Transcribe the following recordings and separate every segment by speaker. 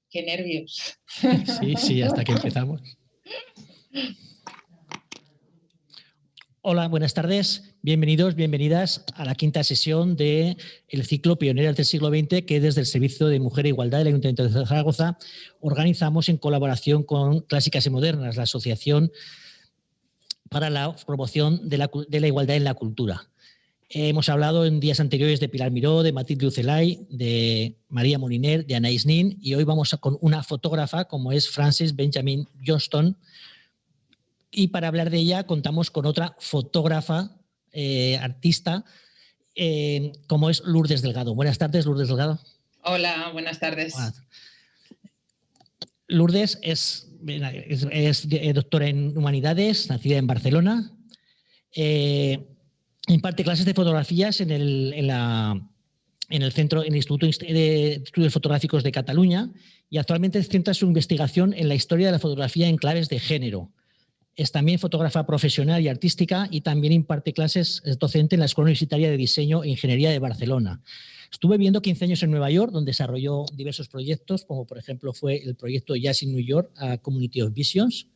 Speaker 1: qué nervios.
Speaker 2: Sí, hasta que empezamos. Hola, buenas tardes. Bienvenidos, bienvenidas a la quinta sesión del ciclo Pioneras del siglo XX que desde el Servicio de Mujer e Igualdad del Ayuntamiento de Zaragoza organizamos en colaboración con Clásicas y Modernas, la Asociación para la Promoción de la Igualdad en la Cultura. Hemos hablado en días anteriores de Pilar Miró, de Matilde Ucelay, de María Moliner, de Anaïs Nin, y hoy vamos con una fotógrafa como es Frances Benjamin Johnston. Y para hablar de ella contamos con otra fotógrafa, artista, como es Lourdes Delgado. Buenas tardes, Lourdes Delgado.
Speaker 1: Hola, buenas tardes.
Speaker 2: Hola. Lourdes es doctora en Humanidades, nacida en Barcelona. Imparte clases de fotografías en el Instituto de Estudios Fotográficos de Cataluña y actualmente centra su investigación en la historia de la fotografía en claves de género. Es también fotógrafa profesional y artística y también imparte clases, es docente en la Escuela Universitaria de Diseño e Ingeniería de Barcelona. Estuve viviendo 15 años en Nueva York, donde desarrolló diversos proyectos, como por ejemplo fue el proyecto Jazz in New York, a Community of Visions,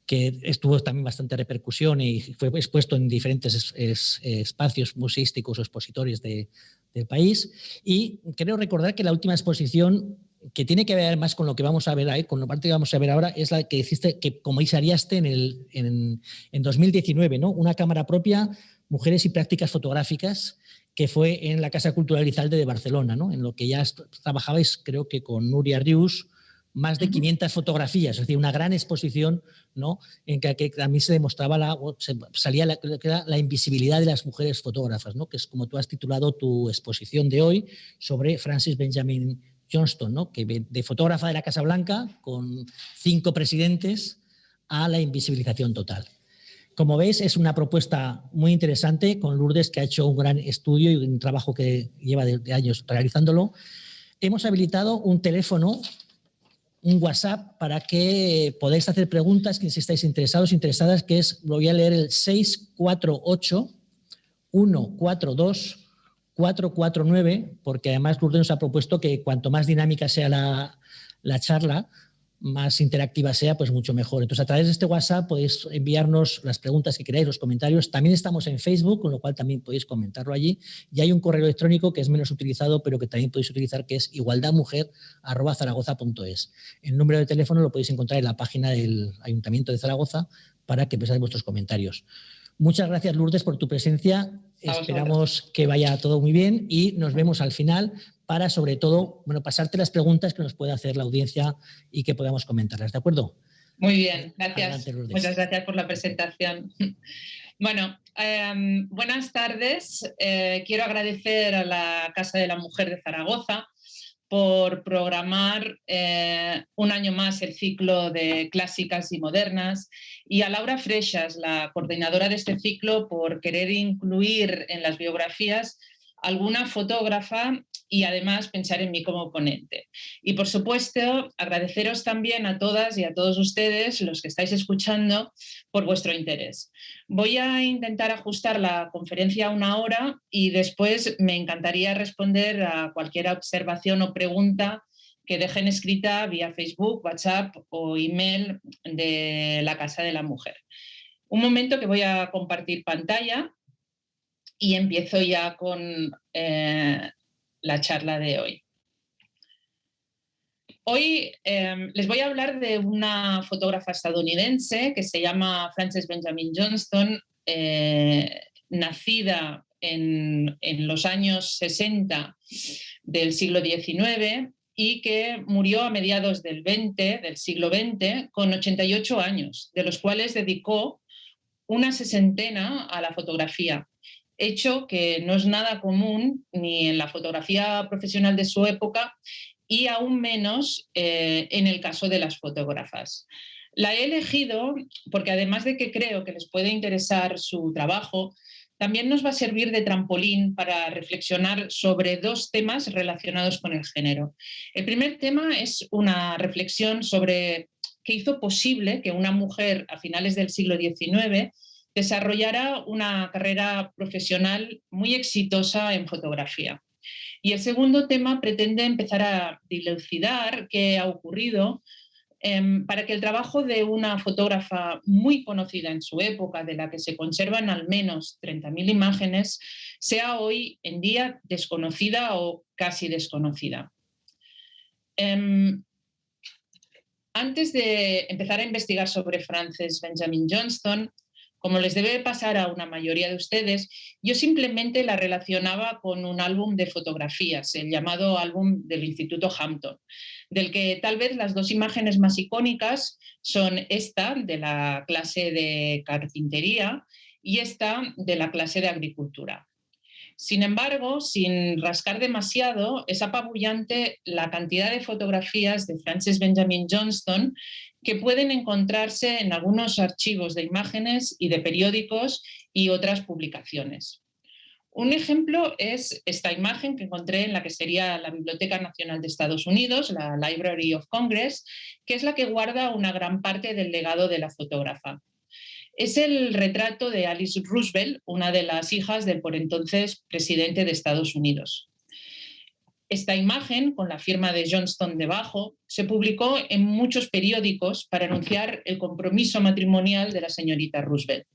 Speaker 2: que estuvo también bastante repercusión y fue expuesto en diferentes espacios museísticos o expositores del país. Y creo recordar que la última exposición, que tiene que ver más con lo que vamos a ver ahí, con la parte que vamos a ver ahora, es la que hiciste, que como Isariaste en 2019, ¿no? Una cámara propia, Mujeres y Prácticas Fotográficas, que fue en la Casa Cultural Elizalde de Barcelona, ¿no? En lo que ya trabajabais, creo que con Núria Rius, más de 500 fotografías, es decir, una gran exposición, ¿no? En que también se demostraba salía la invisibilidad de las mujeres fotógrafas, ¿no? Que es como tú has titulado tu exposición de hoy sobre Frances Benjamin Johnston, ¿no? Que de fotógrafa de la Casa Blanca con 5 presidentes a la invisibilización total. Como veis, es una propuesta muy interesante con Lourdes, que ha hecho un gran estudio y un trabajo que lleva de años realizándolo. Hemos habilitado un teléfono, un WhatsApp, para que podáis hacer preguntas, que si estáis interesados, interesadas, que es, lo voy a leer, el 648-142-449, porque además Lourdes nos ha propuesto que cuanto más dinámica sea la charla, más interactiva sea, pues mucho mejor. Entonces, a través de este WhatsApp podéis enviarnos las preguntas que queráis, los comentarios. También estamos en Facebook, con lo cual también podéis comentarlo allí. Y hay un correo electrónico que es menos utilizado, pero que también podéis utilizar, que es igualdadmujer@zaragoza.es. El número de teléfono lo podéis encontrar en la página del Ayuntamiento de Zaragoza para que pensáis vuestros comentarios. Muchas gracias, Lourdes, por tu presencia. Esperamos que vaya todo muy bien y nos vemos al final para, sobre todo, pasarte las preguntas que nos pueda hacer la audiencia y que podamos comentarlas. ¿De acuerdo?
Speaker 1: Muy bien, gracias.
Speaker 2: Adelante, Lourdes.
Speaker 1: Muchas gracias por la presentación. Bueno, buenas tardes. Quiero agradecer a la Casa de la Mujer de Zaragoza por programar un año más el ciclo de Clásicas y Modernas, y a Laura Freixas, la coordinadora de este ciclo, por querer incluir en las biografías alguna fotógrafa y además pensar en mí como ponente. Y por supuesto, agradeceros también a todas y a todos ustedes, los que estáis escuchando, por vuestro interés. Voy a intentar ajustar la conferencia a 1 hora y después me encantaría responder a cualquier observación o pregunta que dejen escrita vía Facebook, WhatsApp o email de la Casa de la Mujer. Un momento, que voy a compartir pantalla y empiezo ya con la charla de hoy. Hoy les voy a hablar de una fotógrafa estadounidense que se llama Frances Benjamin Johnston, nacida en los años 60 del siglo XIX y que murió a mediados del siglo XX con 88 años, de los cuales dedicó una 60 a la fotografía, hecho que no es nada común ni en la fotografía profesional de su época y aún menos en el caso de las fotógrafas. La he elegido porque, además de que creo que les puede interesar su trabajo, también nos va a servir de trampolín para reflexionar sobre 2 temas relacionados con el género. El primer tema es una reflexión sobre qué hizo posible que una mujer a finales del siglo XIX desarrollara una carrera profesional muy exitosa en fotografía. Y el segundo tema pretende empezar a dilucidar qué ha ocurrido para que el trabajo de una fotógrafa muy conocida en su época, de la que se conservan al menos 30.000 imágenes, sea hoy en día desconocida o casi desconocida. Antes de empezar a investigar sobre Frances Benjamin Johnston, como les debe pasar a una mayoría de ustedes, yo simplemente la relacionaba con un álbum de fotografías, el llamado álbum del Instituto Hampton, del que tal vez las dos imágenes más icónicas son esta de la clase de carpintería y esta de la clase de agricultura. Sin embargo, sin rascar demasiado, es apabullante la cantidad de fotografías de Frances Benjamin Johnston que pueden encontrarse en algunos archivos de imágenes y de periódicos y otras publicaciones. Un ejemplo es esta imagen que encontré en la que sería la Biblioteca Nacional de Estados Unidos, la Library of Congress, que es la que guarda una gran parte del legado de la fotógrafa. Es el retrato de Alice Roosevelt, una de las hijas del por entonces presidente de Estados Unidos. Esta imagen, con la firma de Johnston debajo, se publicó en muchos periódicos para anunciar el compromiso matrimonial de la señorita Roosevelt.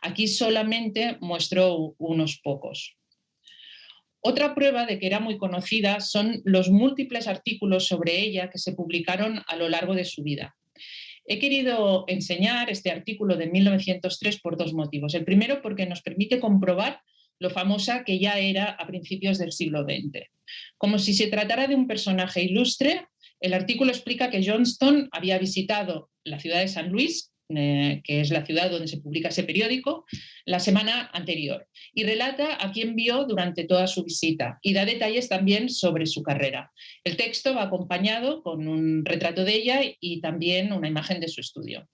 Speaker 1: Aquí solamente muestro unos pocos. Otra prueba de que era muy conocida son los múltiples artículos sobre ella que se publicaron a lo largo de su vida. He querido enseñar este artículo de 1903 por dos motivos. El primero, porque nos permite comprobar lo famosa que ya era a principios del siglo XX. Como si se tratara de un personaje ilustre, el artículo explica que Johnston había visitado la ciudad de San Luis, que es la ciudad donde se publica ese periódico, la semana anterior, y relata a quién vio durante toda su visita y da detalles también sobre su carrera. El texto va acompañado con un retrato de ella y también una imagen de su estudio.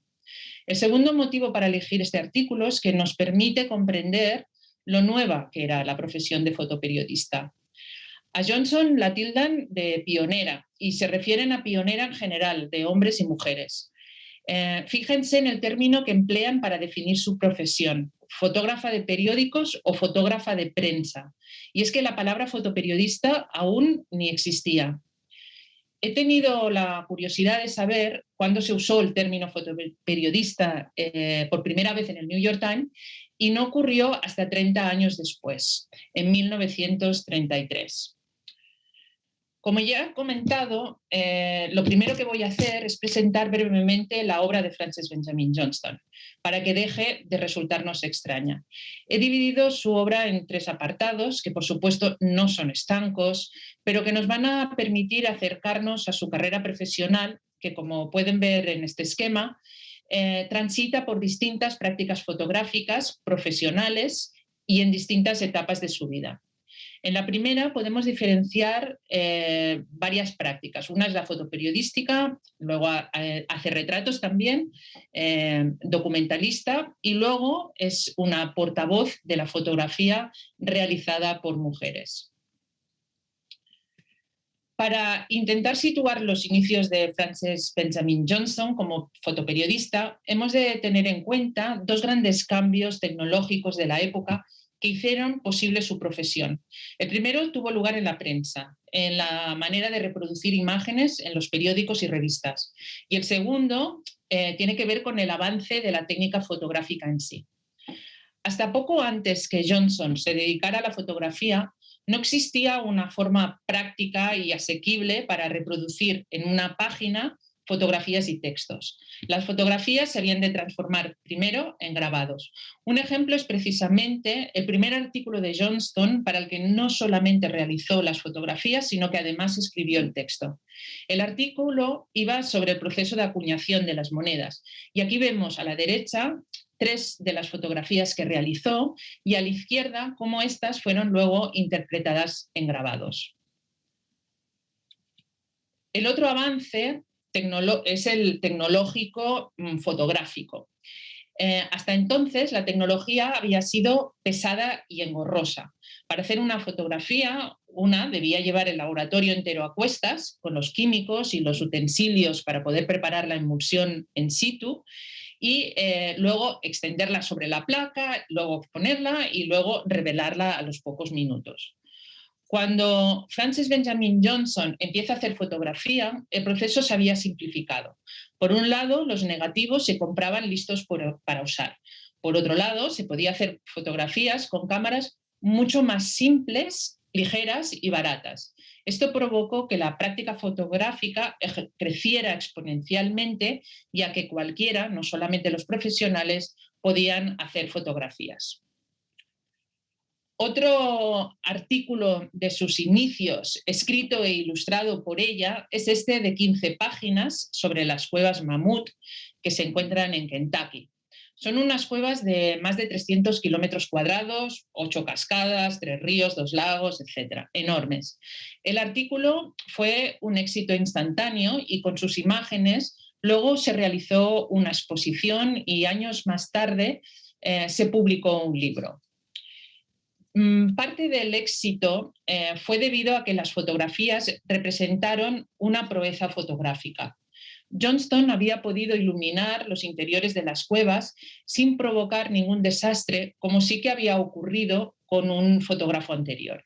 Speaker 1: El segundo motivo para elegir este artículo es que nos permite comprender lo nueva que era la profesión de fotoperiodista. A Johnson la tildan de pionera y se refieren a pionera en general, de hombres y mujeres. Fíjense en el término que emplean para definir su profesión, fotógrafa de periódicos o fotógrafa de prensa. Y es que la palabra fotoperiodista aún ni existía. He tenido la curiosidad de saber cuándo se usó el término fotoperiodista por primera vez en el New York Times y no ocurrió hasta 30 años después, en 1933. Como ya he comentado, lo primero que voy a hacer es presentar brevemente la obra de Frances Benjamin Johnston, para que deje de resultarnos extraña. He dividido su obra en tres apartados, que por supuesto no son estancos, pero que nos van a permitir acercarnos a su carrera profesional, que como pueden ver en este esquema, transita por distintas prácticas fotográficas profesionales y en distintas etapas de su vida. En la primera podemos diferenciar varias prácticas. Una es la fotoperiodística, luego hace retratos también, documentalista, y luego es una portavoz de la fotografía realizada por mujeres. Para intentar situar los inicios de Frances Benjamin Johnston como fotoperiodista, hemos de tener en cuenta dos grandes cambios tecnológicos de la época que hicieron posible su profesión. El primero tuvo lugar en la prensa, en la manera de reproducir imágenes en los periódicos y revistas. Y el segundo tiene que ver con el avance de la técnica fotográfica en sí. Hasta poco antes que Johnston se dedicara a la fotografía, no existía una forma práctica y asequible para reproducir en una página fotografías y textos. Las fotografías se habían de transformar primero en grabados. Un ejemplo es precisamente el primer artículo de Johnston para el que no solamente realizó las fotografías, sino que además escribió el texto. El artículo iba sobre el proceso de acuñación de las monedas y aquí vemos a la derecha tres de las fotografías que realizó y a la izquierda cómo estas fueron luego interpretadas en grabados. El otro avance es el tecnológico fotográfico. Hasta entonces la tecnología había sido pesada y engorrosa. Para hacer una fotografía, una debía llevar el laboratorio entero a cuestas, con los químicos y los utensilios para poder preparar la emulsión in situ, y luego extenderla sobre la placa, luego ponerla y luego revelarla a los pocos minutos. Cuando Frances Benjamin Johnson empieza a hacer fotografía, el proceso se había simplificado. Por un lado, los negativos se compraban listos para usar. Por otro lado, se podía hacer fotografías con cámaras mucho más simples, ligeras y baratas. Esto provocó que la práctica fotográfica creciera exponencialmente, ya que cualquiera, no solamente los profesionales, podían hacer fotografías. Otro artículo de sus inicios, escrito e ilustrado por ella, es este de 15 páginas sobre las cuevas Mammoth que se encuentran en Kentucky. Son unas cuevas de más de 300 kilómetros cuadrados, 8 cascadas, 3 ríos, 2 lagos, etc. Enormes. El artículo fue un éxito instantáneo y con sus imágenes luego se realizó una exposición y años más tarde se publicó un libro. Parte del éxito fue debido a que las fotografías representaron una proeza fotográfica. Johnston había podido iluminar los interiores de las cuevas sin provocar ningún desastre, como sí que había ocurrido con un fotógrafo anterior.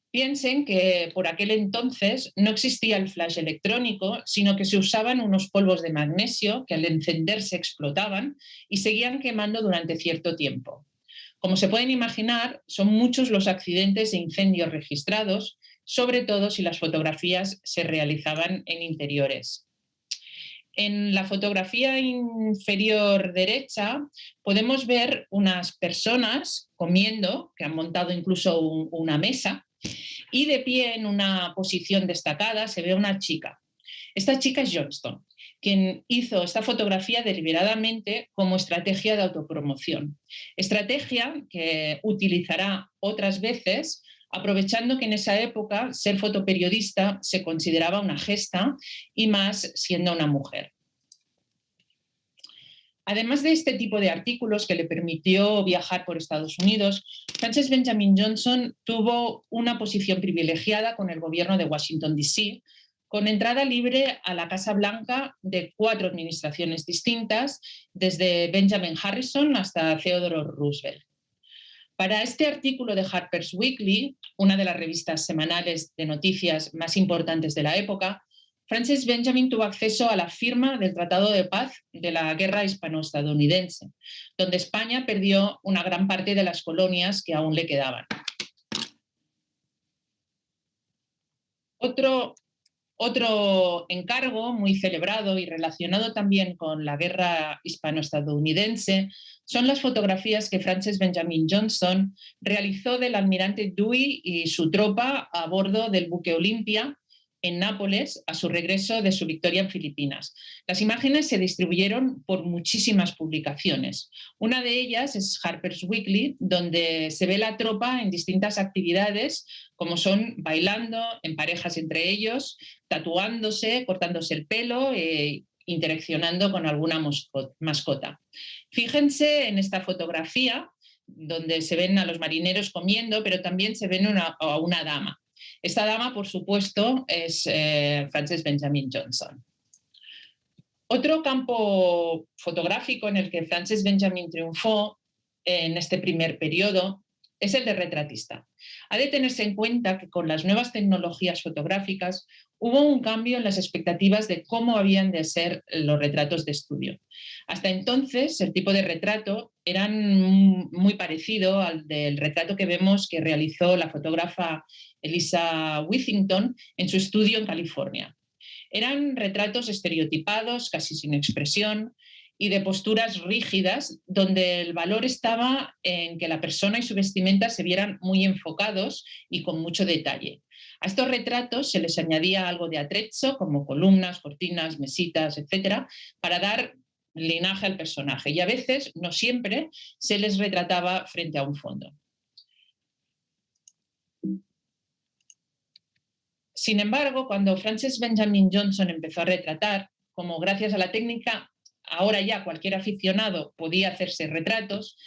Speaker 1: Piensen que por aquel entonces no existía el flash electrónico, sino que se usaban unos polvos de magnesio que al encenderse explotaban y seguían quemando durante cierto tiempo. Como se pueden imaginar, son muchos los accidentes e incendios registrados, sobre todo si las fotografías se realizaban en interiores. En la fotografía inferior derecha podemos ver unas personas comiendo, que han montado incluso una mesa, y de pie en una posición destacada se ve una chica. Esta chica es Johnston, quien hizo esta fotografía deliberadamente como estrategia de autopromoción. Estrategia que utilizará otras veces, aprovechando que en esa época ser fotoperiodista se consideraba una gesta y más siendo una mujer. Además de este tipo de artículos que le permitió viajar por Estados Unidos, Frances Benjamin Johnson tuvo una posición privilegiada con el gobierno de Washington, D.C., con entrada libre a la Casa Blanca de 4 administraciones distintas, desde Benjamin Harrison hasta Theodore Roosevelt. Para este artículo de Harper's Weekly, una de las revistas semanales de noticias más importantes de la época, Frances Benjamin tuvo acceso a la firma del Tratado de Paz de la Guerra Hispano-Estadounidense, donde España perdió una gran parte de las colonias que aún le quedaban. Otro encargo muy celebrado y relacionado también con la guerra hispano-estadounidense son las fotografías que Frances Benjamin Johnson realizó del almirante Dewey y su tropa a bordo del buque Olympia en Nápoles a su regreso de su victoria en Filipinas. Las imágenes se distribuyeron por muchísimas publicaciones. Una de ellas es Harper's Weekly, donde se ve la tropa en distintas actividades, como son bailando, en parejas entre ellos, tatuándose, cortándose el pelo e interaccionando con alguna mascota. Fíjense en esta fotografía, donde se ven a los marineros comiendo, pero también se ven a una dama. Esta dama, por supuesto, es Frances Benjamin Johnson. Otro campo fotográfico en el que Frances Benjamin triunfó en este primer periodo es el de retratista. Ha de tenerse en cuenta que con las nuevas tecnologías fotográficas hubo un cambio en las expectativas de cómo habían de ser los retratos de estudio. Hasta entonces, el tipo de retrato era muy parecido al del retrato que vemos que realizó la fotógrafa Eliza Whittington en su estudio en California. Eran retratos estereotipados, casi sin expresión, y de posturas rígidas, donde el valor estaba en que la persona y su vestimenta se vieran muy enfocados y con mucho detalle. A estos retratos se les añadía algo de atrezzo, como columnas, cortinas, mesitas, etcétera, para dar linaje al personaje. Y a veces, no siempre, se les retrataba frente a un fondo. Sin embargo, cuando Frances Benjamin Johnson empezó a retratar, como gracias a la técnica ahora ya cualquier aficionado podía hacerse retratos,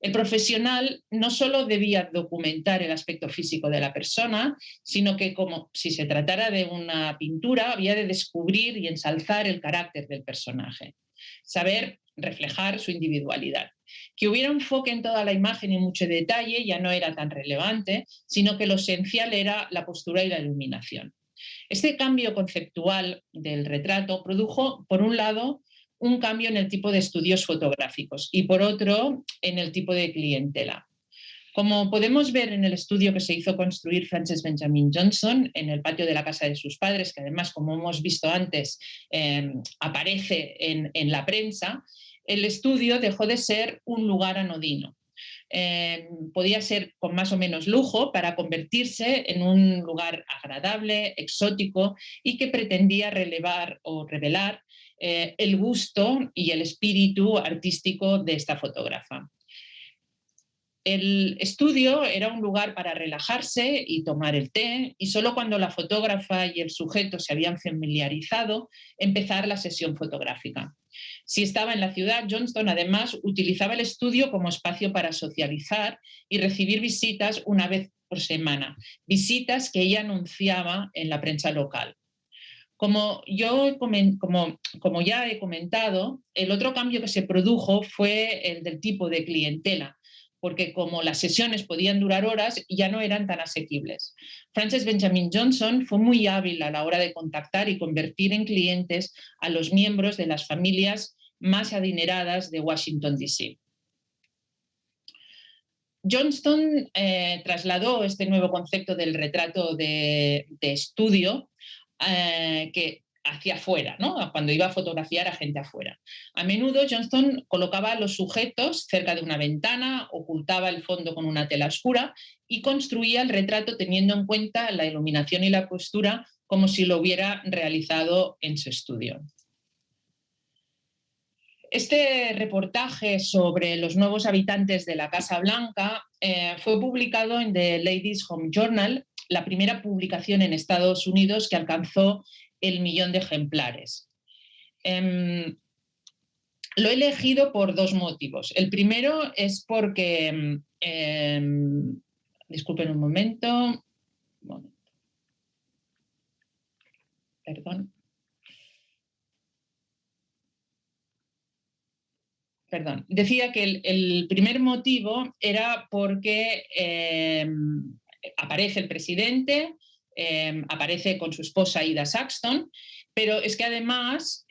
Speaker 1: el profesional no solo debía documentar el aspecto físico de la persona, sino que, como si se tratara de una pintura, había de descubrir y ensalzar el carácter del personaje, saber reflejar su individualidad. Que hubiera enfoque en toda la imagen y mucho detalle ya no era tan relevante, sino que lo esencial era la postura y la iluminación. Este cambio conceptual del retrato produjo, por un lado, un cambio en el tipo de estudios fotográficos y, por otro, en el tipo de clientela. Como podemos ver en el estudio que se hizo construir Frances Benjamin Johnson en el patio de la casa de sus padres, que además, como hemos visto antes, aparece en la prensa, el estudio dejó de ser un lugar anodino. Podía ser con más o menos lujo para convertirse en un lugar agradable, exótico y que pretendía revelar el gusto y el espíritu artístico de esta fotógrafa. El estudio era un lugar para relajarse y tomar el té, y solo cuando la fotógrafa y el sujeto se habían familiarizado, empezar la sesión fotográfica. Si estaba en la ciudad, Johnston además utilizaba el estudio como espacio para socializar y recibir visitas una vez por semana, visitas que ella anunciaba en la prensa local. Como ya he comentado, el otro cambio que se produjo fue el del tipo de clientela, porque como las sesiones podían durar horas, ya no eran tan asequibles. Frances Benjamin Johnson fue muy hábil a la hora de contactar y convertir en clientes a los miembros de las familias más adineradas de Washington, D.C. Johnston trasladó este nuevo concepto del retrato de estudio que hacia afuera, ¿no? Cuando iba a fotografiar a gente afuera. A menudo Johnston colocaba a los sujetos cerca de una ventana, ocultaba el fondo con una tela oscura y construía el retrato teniendo en cuenta la iluminación y la postura como si lo hubiera realizado en su estudio. Este reportaje sobre los nuevos habitantes de la Casa Blanca fue publicado en The Ladies' Home Journal, la primera publicación en Estados Unidos que alcanzó el 1.000.000 de ejemplares. Lo he elegido por dos motivos. El primero es porque, disculpen un momento, perdón. Decía que el primer motivo era porque aparece el presidente, aparece con su esposa Ida Saxton, pero es que además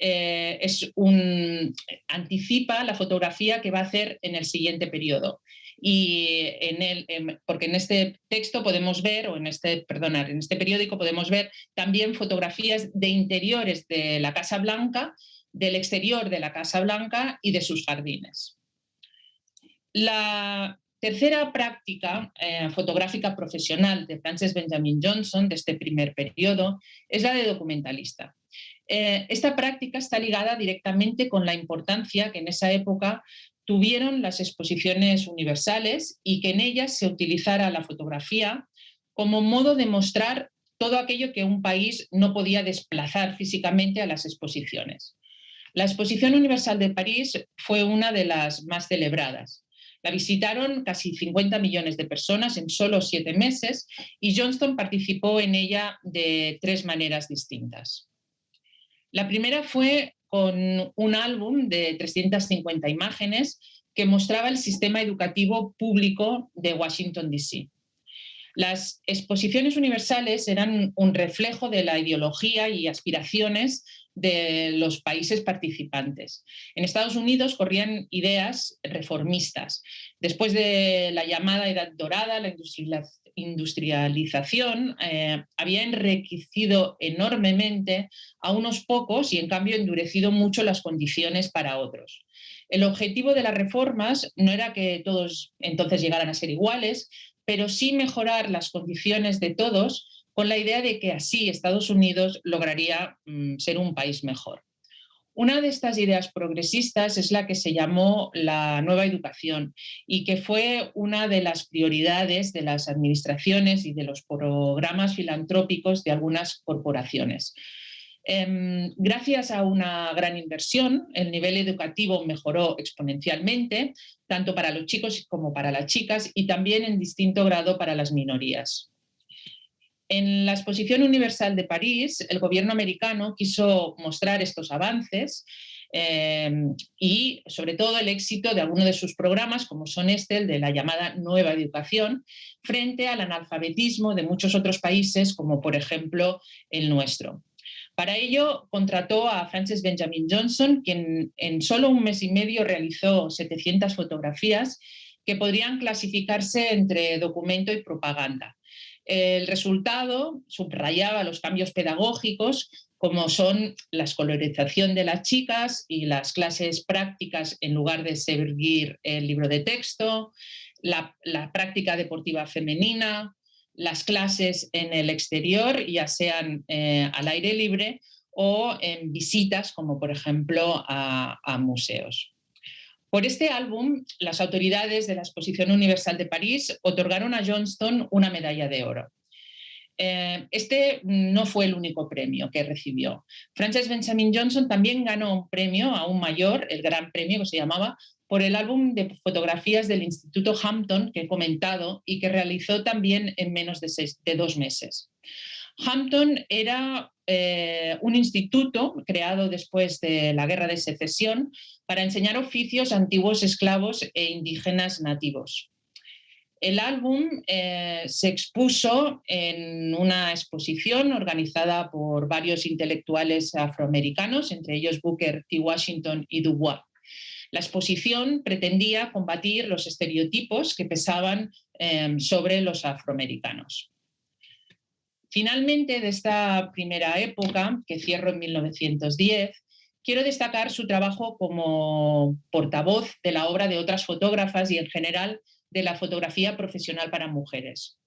Speaker 1: anticipa la fotografía que va a hacer en el siguiente periodo. Y porque en este texto podemos ver, en este periódico podemos ver también fotografías de interiores de la Casa Blanca, del exterior de la Casa Blanca y de sus jardines. La tercera práctica fotográfica profesional de Frances Benjamin Johnson de este primer periodo es la de documentalista. Esta práctica está ligada directamente con la importancia que en esa época tuvieron las exposiciones universales y que en ellas se utilizara la fotografía como modo de mostrar todo aquello que un país no podía desplazar físicamente a las exposiciones. La Exposición Universal de París fue una de las más celebradas. La visitaron casi 50 millones de personas en solo 7 meses y Johnston participó en ella de 3 maneras distintas. La primera fue con un álbum de 350 imágenes que mostraba el sistema educativo público de Washington, D.C. Las exposiciones universales eran un reflejo de la ideología y aspiraciones de los países participantes. En Estados Unidos corrían ideas reformistas. Después de la llamada Edad Dorada, la industrialización había enriquecido enormemente a unos pocos y en cambio endurecido mucho las condiciones para otros. El objetivo de las reformas no era que todos entonces llegaran a ser iguales, pero sí mejorar las condiciones de todos con la idea de que así Estados Unidos lograría ser un país mejor. Una de estas ideas progresistas es la que se llamó la nueva educación y que fue una de las prioridades de las administraciones y de los programas filantrópicos de algunas corporaciones. Gracias a una gran inversión, el nivel educativo mejoró exponencialmente, tanto para los chicos como para las chicas, y también en distinto grado para las minorías. En la Exposición Universal de París, el gobierno americano quiso mostrar estos avances y sobre todo el éxito de algunos de sus programas, como son el de la llamada Nueva Educación, frente al analfabetismo de muchos otros países, como por ejemplo el nuestro. Para ello contrató a Frances Benjamin Johnson, quien en solo un mes y medio realizó 700 fotografías que podrían clasificarse entre documento y propaganda. El resultado subrayaba los cambios pedagógicos, como son la escolarización de las chicas y las clases prácticas en lugar de seguir el libro de texto, la práctica deportiva femenina, las clases en el exterior, ya sean al aire libre o en visitas, como por ejemplo a museos. Por este álbum, las autoridades de la Exposición Universal de París otorgaron a Johnston una medalla de oro. Este no fue el único premio que recibió. Frances Benjamin Johnson también ganó un premio aún mayor, el Gran Premio que se llamaba, por el álbum de fotografías del Instituto Hampton que he comentado y que realizó también en menos de 2 meses. Hampton era un instituto creado después de la Guerra de Secesión para enseñar oficios a antiguos esclavos e indígenas nativos. El álbum se expuso en una exposición organizada por varios intelectuales afroamericanos, entre ellos Booker T. Washington y Dubois. La exposición pretendía combatir los estereotipos que pesaban sobre los afroamericanos. Finalmente, de esta primera época, que cierro en 1910, quiero destacar su trabajo como portavoz de la obra de otras fotógrafas y, en general, de la fotografía profesional para mujeres.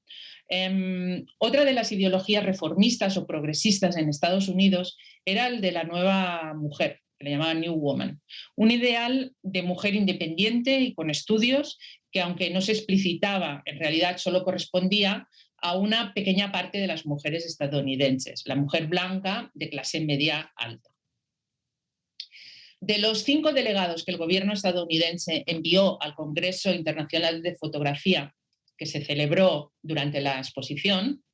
Speaker 1: Otra de las ideologías reformistas o progresistas en Estados Unidos era el de la nueva mujer, que le llamaban New Woman, un ideal de mujer independiente y con estudios que, aunque no se explicitaba, en realidad solo correspondía a una pequeña parte de las mujeres estadounidenses, la mujer blanca de clase media alta. De los 5 delegados que el gobierno estadounidense envió al Congreso Internacional de Fotografía, que se celebró durante la exposición,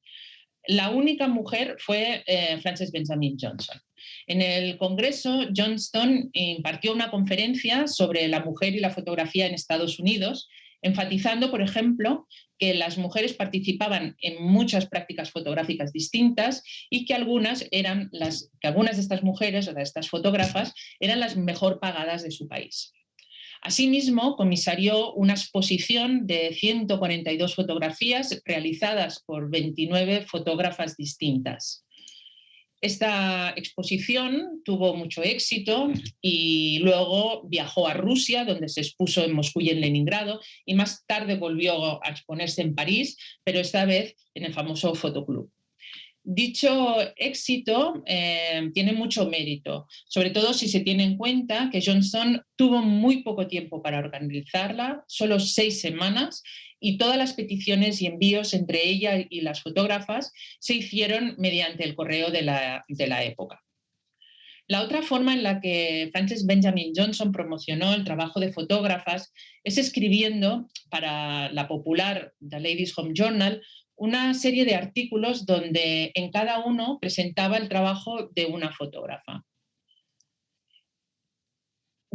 Speaker 1: la única mujer fue Frances Benjamin Johnson. En el Congreso, Johnston impartió una conferencia sobre la mujer y la fotografía en Estados Unidos, enfatizando, por ejemplo, que las mujeres participaban en muchas prácticas fotográficas distintas y que algunas de estas mujeres o de estas fotógrafas eran las mejor pagadas de su país. Asimismo, comisarió una exposición de 142 fotografías realizadas por 29 fotógrafas distintas. Esta exposición tuvo mucho éxito y luego viajó a Rusia, donde se expuso en Moscú y en Leningrado, y más tarde volvió a exponerse en París, pero esta vez en el famoso Fotoclub. Dicho éxito tiene mucho mérito, sobre todo si se tiene en cuenta que Johnston tuvo muy poco tiempo para organizarla, solo 6 semanas, y todas las peticiones y envíos entre ella y las fotógrafas se hicieron mediante el correo de la época. La otra forma en la que Frances Benjamin Johnson promocionó el trabajo de fotógrafas es escribiendo para la popular The Ladies' Home Journal una serie de artículos donde en cada uno presentaba el trabajo de una fotógrafa.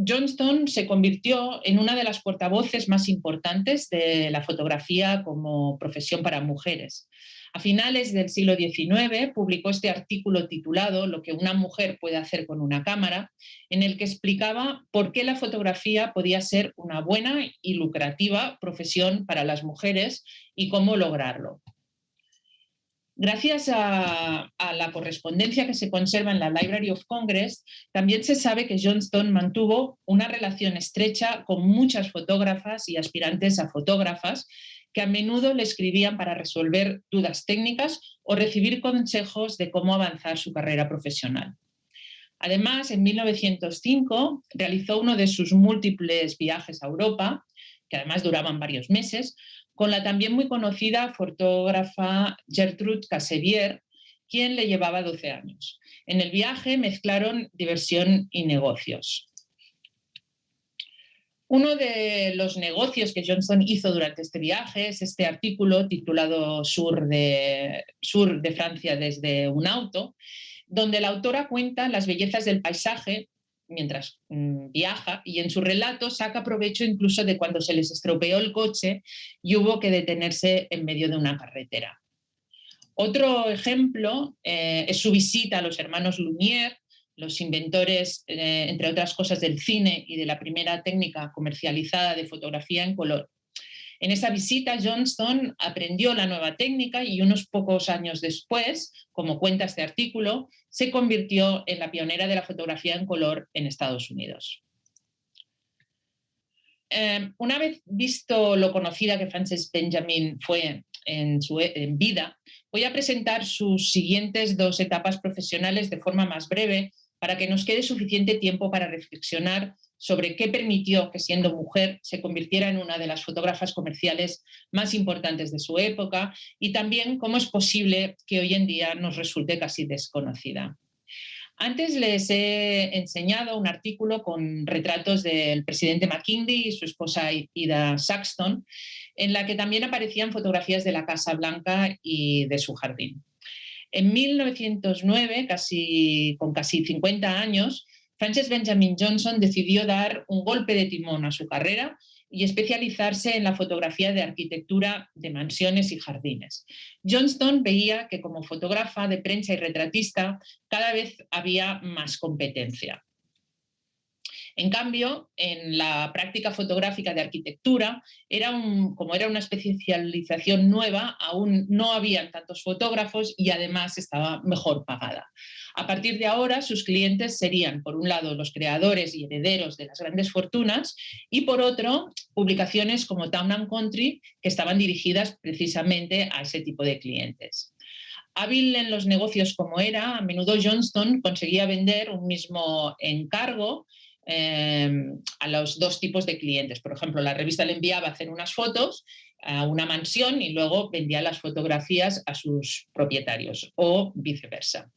Speaker 1: Johnston se convirtió en una de las portavoces más importantes de la fotografía como profesión para mujeres. A finales del siglo XIX publicó este artículo titulado «Lo que una mujer puede hacer con una cámara», en el que explicaba por qué la fotografía podía ser una buena y lucrativa profesión para las mujeres y cómo lograrlo. Gracias a la correspondencia que se conserva en la Library of Congress, también se sabe que Johnston mantuvo una relación estrecha con muchas fotógrafas y aspirantes a fotógrafas que a menudo le escribían para resolver dudas técnicas o recibir consejos de cómo avanzar su carrera profesional. Además, en 1905 realizó uno de sus múltiples viajes a Europa, que además duraban varios meses, con la también muy conocida fotógrafa Gertrude Cassevier, quien le llevaba 12 años. En el viaje mezclaron diversión y negocios. Uno de los negocios que Johnston hizo durante este viaje es este artículo titulado Sur de Francia desde un auto, donde la autora cuenta las bellezas del paisaje mientras viaja, y en su relato saca provecho incluso de cuando se les estropeó el coche y hubo que detenerse en medio de una carretera. Otro ejemplo es su visita a los hermanos Lumière, los inventores, entre otras cosas, del cine y de la primera técnica comercializada de fotografía en color. En esa visita, Johnston aprendió la nueva técnica y unos pocos años después, como cuenta este artículo, se convirtió en la pionera de la fotografía en color en Estados Unidos. Una vez visto lo conocida que Frances Benjamin fue en vida, voy a presentar sus siguientes 2 etapas profesionales de forma más breve para que nos quede suficiente tiempo para reflexionar sobre qué permitió que, siendo mujer, se convirtiera en una de las fotógrafas comerciales más importantes de su época y también cómo es posible que hoy en día nos resulte casi desconocida. Antes les he enseñado un artículo con retratos del presidente McKinley y su esposa Ida Saxton, en la que también aparecían fotografías de la Casa Blanca y de su jardín. En 1909, con casi 50 años, Frances Benjamin Johnson decidió dar un golpe de timón a su carrera y especializarse en la fotografía de arquitectura de mansiones y jardines. Johnston veía que como fotógrafa de prensa y retratista cada vez había más competencia. En cambio, en la práctica fotográfica de arquitectura, como era una especialización nueva, aún no habían tantos fotógrafos y además estaba mejor pagada. A partir de ahora, sus clientes serían, por un lado, los creadores y herederos de las grandes fortunas y, por otro, publicaciones como Town & Country, que estaban dirigidas precisamente a ese tipo de clientes. Hábil en los negocios como era, a menudo Johnston conseguía vender un mismo encargo a los 2 tipos de clientes. Por ejemplo, la revista le enviaba a hacer unas fotos a una mansión y luego vendía las fotografías a sus propietarios o viceversa.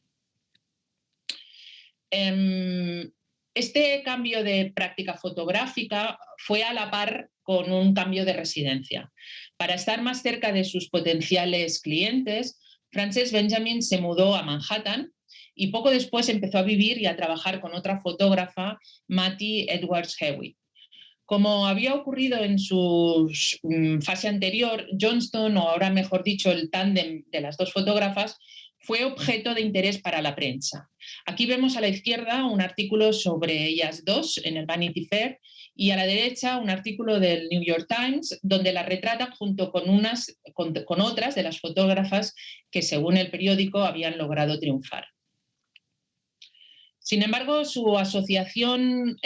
Speaker 1: Este cambio de práctica fotográfica fue a la par con un cambio de residencia. Para estar más cerca de sus potenciales clientes, Frances Benjamin se mudó a Manhattan y poco después empezó a vivir y a trabajar con otra fotógrafa, Mattie Edwards Hewitt. Como había ocurrido en su fase anterior, Johnston, o ahora mejor dicho, el tándem de las 2 fotógrafas, fue objeto de interés para la prensa. Aquí vemos a la izquierda un artículo sobre ellas 2 en el Vanity Fair y a la derecha un artículo del New York Times donde las retratan junto con otras de las fotógrafas que, según el periódico, habían logrado triunfar. Sin embargo, su asociación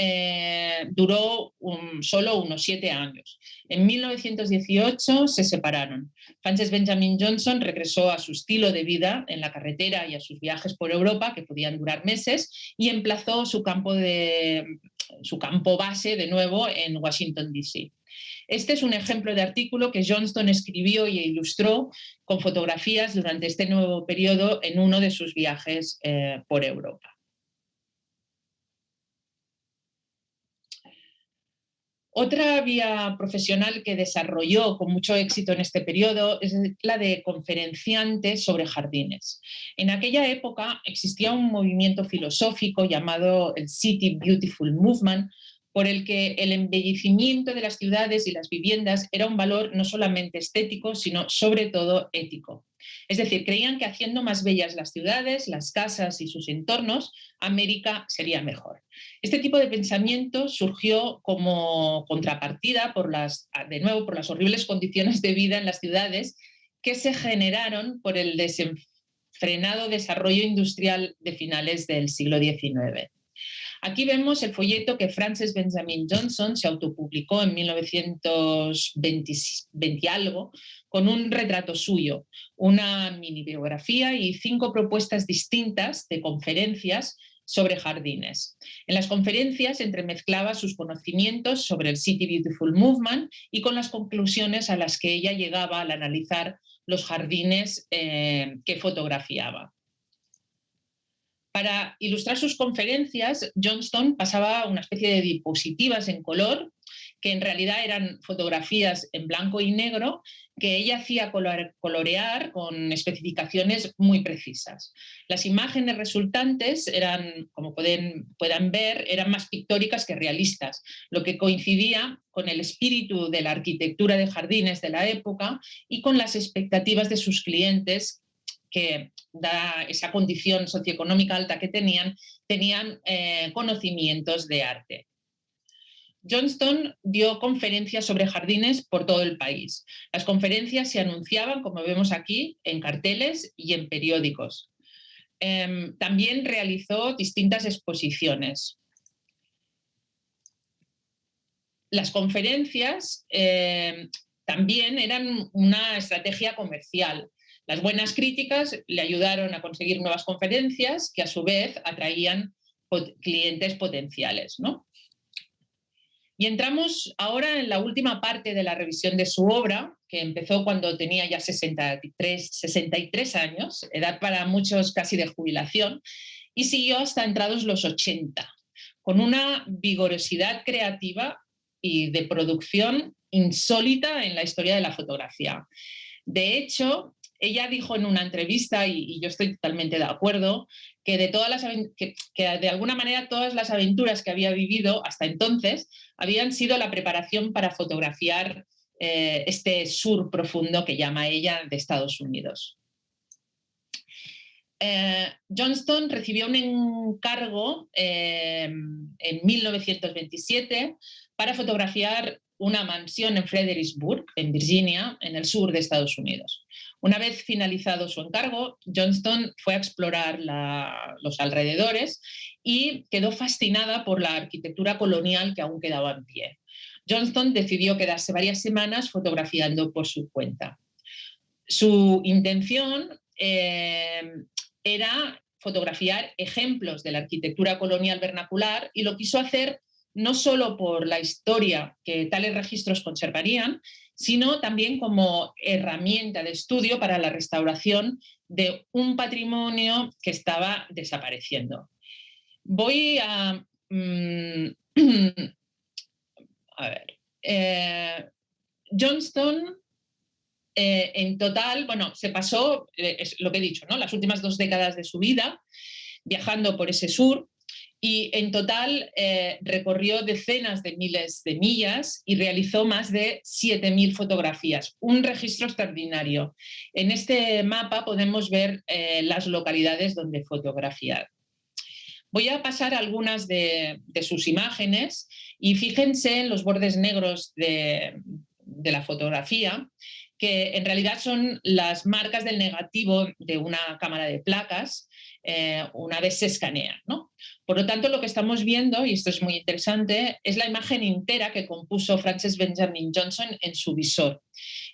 Speaker 1: duró solo unos 7 años. En 1918 se separaron. Frances Benjamin Johnson regresó a su estilo de vida en la carretera y a sus viajes por Europa, que podían durar meses, y emplazó su campo base de nuevo en Washington, D.C. Este es un ejemplo de artículo que Johnston escribió e ilustró con fotografías durante este nuevo periodo en uno de sus viajes por Europa. Otra vía profesional que desarrolló con mucho éxito en este periodo es la de conferenciante sobre jardines. En aquella época existía un movimiento filosófico llamado el City Beautiful Movement, por el que el embellecimiento de las ciudades y las viviendas era un valor no solamente estético, sino sobre todo ético. Es decir, creían que haciendo más bellas las ciudades, las casas y sus entornos, América sería mejor. Este tipo de pensamiento surgió como contrapartida de nuevo por las horribles condiciones de vida en las ciudades que se generaron por el desenfrenado desarrollo industrial de finales del siglo XIX. Aquí vemos el folleto que Frances Benjamin Johnson se autopublicó en 1920 algo, con un retrato suyo, una mini biografía y 5 propuestas distintas de conferencias sobre jardines. En las conferencias entremezclaba sus conocimientos sobre el City Beautiful Movement y con las conclusiones a las que ella llegaba al analizar los jardines que fotografiaba. Para ilustrar sus conferencias, Johnston pasaba una especie de diapositivas en color que en realidad eran fotografías en blanco y negro que ella hacía colorear con especificaciones muy precisas. Las imágenes resultantes eran, como puedan ver, eran más pictóricas que realistas, lo que coincidía con el espíritu de la arquitectura de jardines de la época y con las expectativas de sus clientes, que, dada esa condición socioeconómica alta que tenían conocimientos de arte. Johnston dio conferencias sobre jardines por todo el país. Las conferencias se anunciaban, como vemos aquí, en carteles y en periódicos. También realizó distintas exposiciones. Las conferencias también eran una estrategia comercial. Las buenas críticas le ayudaron a conseguir nuevas conferencias que a su vez atraían clientes potenciales, ¿no? Y entramos ahora en la última parte de la revisión de su obra, que empezó cuando tenía ya 63 años, edad para muchos casi de jubilación, y siguió hasta entrados los 80, con una vigorosidad creativa y de producción insólita en la historia de la fotografía. De hecho, ella dijo en una entrevista, y yo estoy totalmente de acuerdo, que de alguna manera todas las aventuras que había vivido hasta entonces habían sido la preparación para fotografiar este sur profundo que llama ella de Estados Unidos. Johnston recibió un encargo en 1927 para fotografiar una mansión en Fredericksburg, en Virginia, en el sur de Estados Unidos. Una vez finalizado su encargo, Johnston fue a explorar los alrededores y quedó fascinada por la arquitectura colonial que aún quedaba en pie. Johnston decidió quedarse varias semanas fotografiando por su cuenta. Su intención era fotografiar ejemplos de la arquitectura colonial vernacular y lo quiso hacer no solo por la historia que tales registros conservarían, sino también como herramienta de estudio para la restauración de un patrimonio que estaba desapareciendo. Voy a... a ver... Johnston, en total, bueno, se pasó, es lo que he dicho, ¿no?, las últimas 2 décadas de su vida viajando por ese sur, y en total recorrió decenas de miles de millas y realizó más de 7.000 fotografías, un registro extraordinario. En este mapa podemos ver las localidades donde fotografiar. Voy a pasar algunas de sus imágenes y fíjense en los bordes negros de la fotografía, que en realidad son las marcas del negativo de una cámara de placas una vez se escanea, ¿no? Por lo tanto, lo que estamos viendo, y esto es muy interesante, es la imagen entera que compuso Frances Benjamin Johnson en su visor.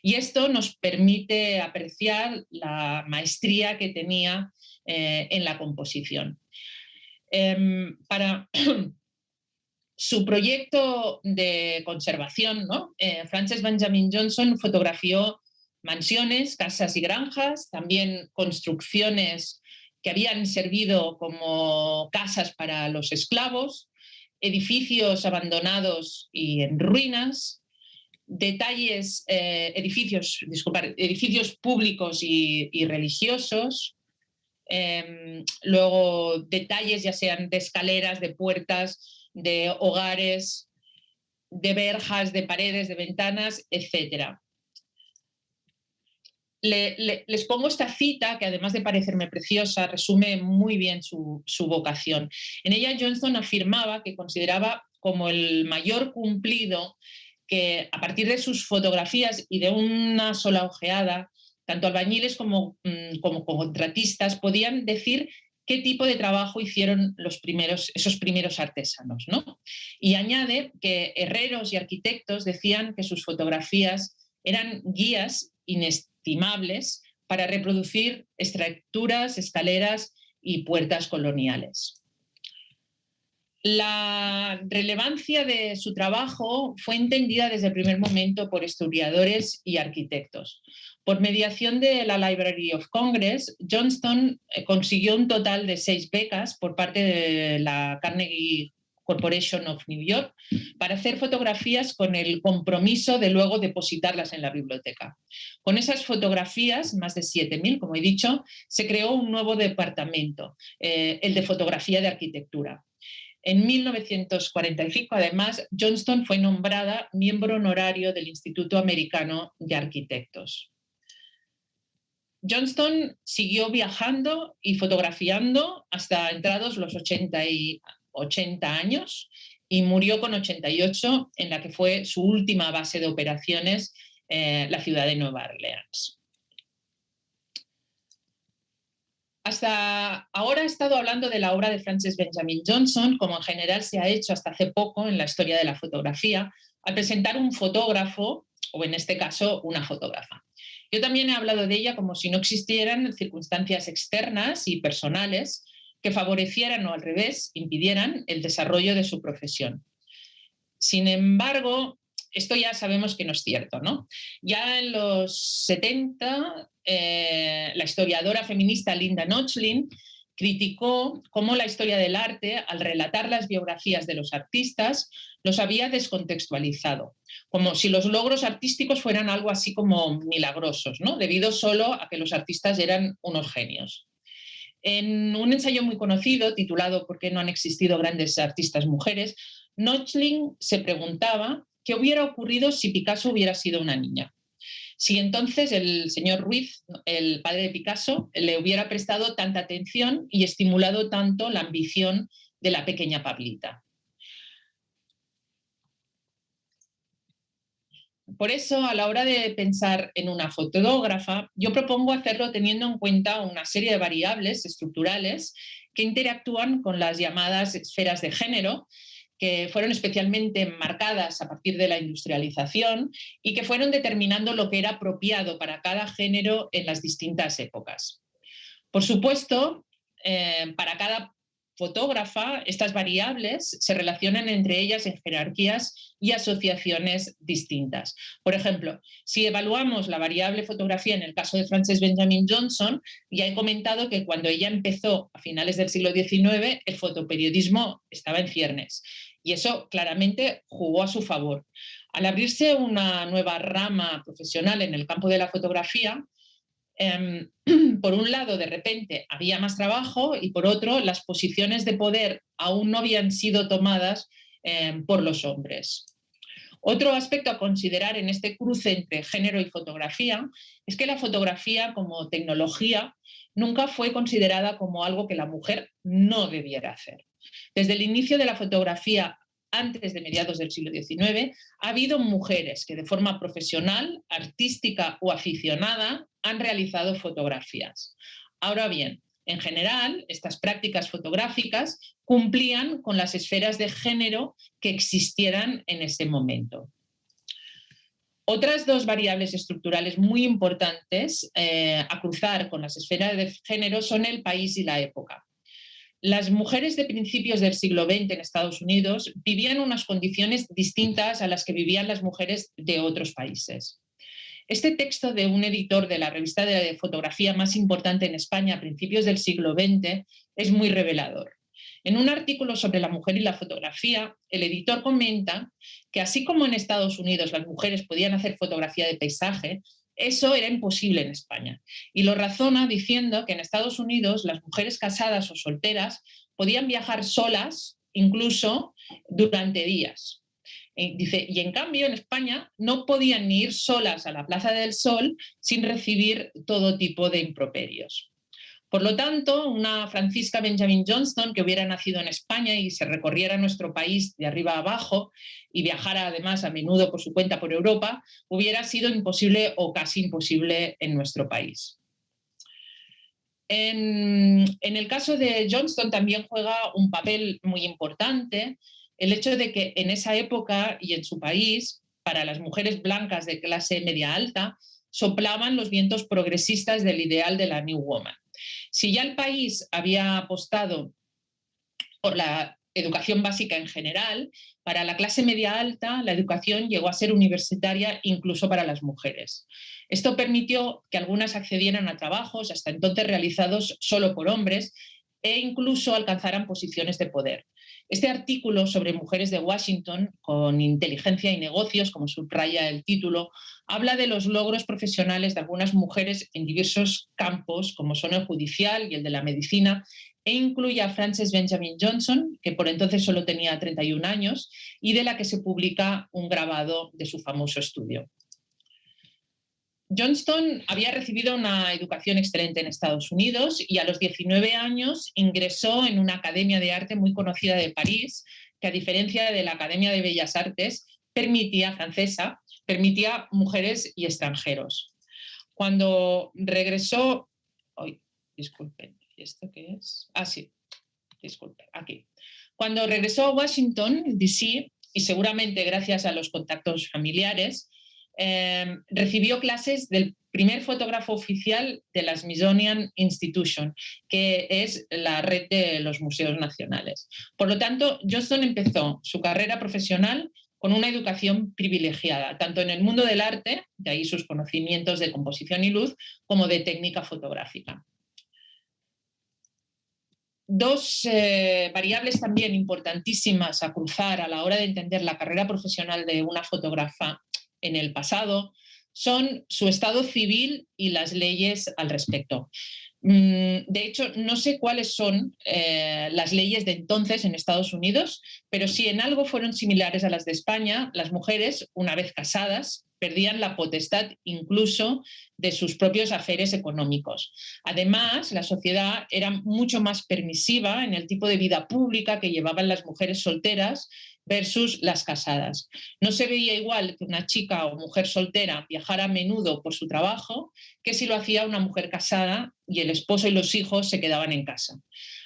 Speaker 1: Y esto nos permite apreciar la maestría que tenía en la composición. Para su proyecto de conservación, ¿no? Frances Benjamin Johnson fotografió mansiones, casas y granjas, también construcciones que habían servido como casas para los esclavos, edificios abandonados y en ruinas, edificios públicos y religiosos, luego detalles ya sean de escaleras, de puertas, de hogares, de verjas, de paredes, de ventanas, etc. Les pongo esta cita que, además de parecerme preciosa, resume muy bien su vocación. En ella Johnston afirmaba que consideraba como el mayor cumplido que, a partir de sus fotografías y de una sola ojeada, tanto albañiles como contratistas podían decir qué tipo de trabajo hicieron esos primeros artesanos, ¿no? Y añade que herreros y arquitectos decían que sus fotografías eran guías inestimables para reproducir estructuras, escaleras y puertas coloniales. La relevancia de su trabajo fue entendida desde el primer momento por historiadores y arquitectos. Por mediación de la Library of Congress, Johnston consiguió un total de 6 becas por parte de la Carnegie Corporation of New York, para hacer fotografías con el compromiso de luego depositarlas en la biblioteca. Con esas fotografías, más de 7.000, como he dicho, se creó un nuevo departamento, el de fotografía de arquitectura. En 1945, además, Johnston fue nombrada miembro honorario del Instituto Americano de Arquitectos. Johnston siguió viajando y fotografiando hasta entrados los 80 años y murió con 88 en la que fue su última base de operaciones, la ciudad de Nueva Orleans. Hasta ahora he estado hablando de la obra de Frances Benjamin Johnson, como en general se ha hecho hasta hace poco en la historia de la fotografía, al presentar un fotógrafo, o en este caso una fotógrafa. Yo también he hablado de ella como si no existieran circunstancias externas y personales que favorecieran o al revés impidieran el desarrollo de su profesión. Sin embargo, esto ya sabemos que no es cierto, ¿no? Ya en los 70, la historiadora feminista Linda Nochlin criticó cómo la historia del arte, al relatar las biografías de los artistas, los había descontextualizado, como si los logros artísticos fueran algo así como milagrosos, ¿no? Debido solo a que los artistas eran unos genios. En un ensayo muy conocido, titulado ¿Por qué no han existido grandes artistas mujeres?, Nochlin se preguntaba qué hubiera ocurrido si Picasso hubiera sido una niña. Si entonces el señor Ruiz, el padre de Picasso, le hubiera prestado tanta atención y estimulado tanto la ambición de la pequeña Pablita. Por eso, a la hora de pensar en una fotógrafa, yo propongo hacerlo teniendo en cuenta una serie de variables estructurales que interactúan con las llamadas esferas de género, que fueron especialmente marcadas a partir de la industrialización y que fueron determinando lo que era apropiado para cada género en las distintas épocas. Por supuesto, para cada fotógrafa, estas variables se relacionan entre ellas en jerarquías y asociaciones distintas. Por ejemplo, si evaluamos la variable fotografía en el caso de Frances Benjamin Johnson, ya he comentado que cuando ella empezó a finales del siglo XIX, el fotoperiodismo estaba en ciernes y eso claramente jugó a su favor. Al abrirse una nueva rama profesional en el campo de la fotografía, por un lado, de repente había más trabajo y por otro, las posiciones de poder aún no habían sido tomadas por los hombres. Otro aspecto a considerar en este cruce entre género y fotografía es que la fotografía como tecnología nunca fue considerada como algo que la mujer no debiera hacer. Desde el inicio de la fotografía, antes de mediados del siglo XIX, ha habido mujeres que de forma profesional, artística o aficionada han realizado fotografías. Ahora bien, en general, estas prácticas fotográficas cumplían con las esferas de género que existieran en ese momento. Otras dos variables estructurales muy importantes a cruzar con las esferas de género son el país y la época. Las mujeres de principios del siglo XX en Estados Unidos vivían unas condiciones distintas a las que vivían las mujeres de otros países. Este texto de un editor de la revista de fotografía más importante en España a principios del siglo XX es muy revelador. En un artículo sobre la mujer y la fotografía, el editor comenta que así como en Estados Unidos las mujeres podían hacer fotografía de paisaje, eso era imposible en España. Y lo razona diciendo que en Estados Unidos las mujeres casadas o solteras podían viajar solas, incluso durante días. Dice, y en cambio en España no podían ni ir solas a la Plaza del Sol sin recibir todo tipo de improperios. Por lo tanto, una Francisca Benjamin Johnston que hubiera nacido en España y se recorriera nuestro país de arriba a abajo y viajara además a menudo por su cuenta por Europa, hubiera sido imposible o casi imposible en nuestro país. En el caso de Johnston también juega un papel muy importante el hecho de que en esa época y en su país, para las mujeres blancas de clase media alta, soplaban los vientos progresistas del ideal de la New Woman. Si ya el país había apostado por la educación básica en general, para la clase media alta la educación llegó a ser universitaria incluso para las mujeres. Esto permitió que algunas accedieran a trabajos hasta entonces realizados solo por hombres e incluso alcanzaran posiciones de poder. Este artículo sobre mujeres de Washington, con inteligencia y negocios, como subraya el título, habla de los logros profesionales de algunas mujeres en diversos campos, como son el judicial y el de la medicina, e incluye a Frances Benjamin Johnson, que por entonces solo tenía 31 años, y de la que se publica un grabado de su famoso estudio. Johnston había recibido una educación excelente en Estados Unidos y a los 19 años ingresó en una academia de arte muy conocida de París, que a diferencia de la Academia de Bellas Artes, francesa, permitía mujeres y extranjeros. Cuando regresó... Ay, disculpen, ¿esto qué es? Ah, sí, disculpen, aquí. Cuando regresó a Washington, D.C., y seguramente gracias a los contactos familiares, recibió clases del primer fotógrafo oficial de la Smithsonian Institution, que es la red de los museos nacionales. Por lo tanto, Johnston empezó su carrera profesional con una educación privilegiada, tanto en el mundo del arte, de ahí sus conocimientos de composición y luz, como de técnica fotográfica. Dos variables también importantísimas a cruzar a la hora de entender la carrera profesional de una fotógrafa en el pasado son su estado civil y las leyes al respecto. De hecho, no sé cuáles son las leyes de entonces en Estados Unidos, pero si en algo fueron similares a las de España, las mujeres, una vez casadas, perdían la potestad incluso de sus propios afaires económicos. Además, la sociedad era mucho más permisiva en el tipo de vida pública que llevaban las mujeres solteras versus las casadas. No se veía igual que una chica o mujer soltera viajara a menudo por su trabajo que si lo hacía una mujer casada y el esposo y los hijos se quedaban en casa.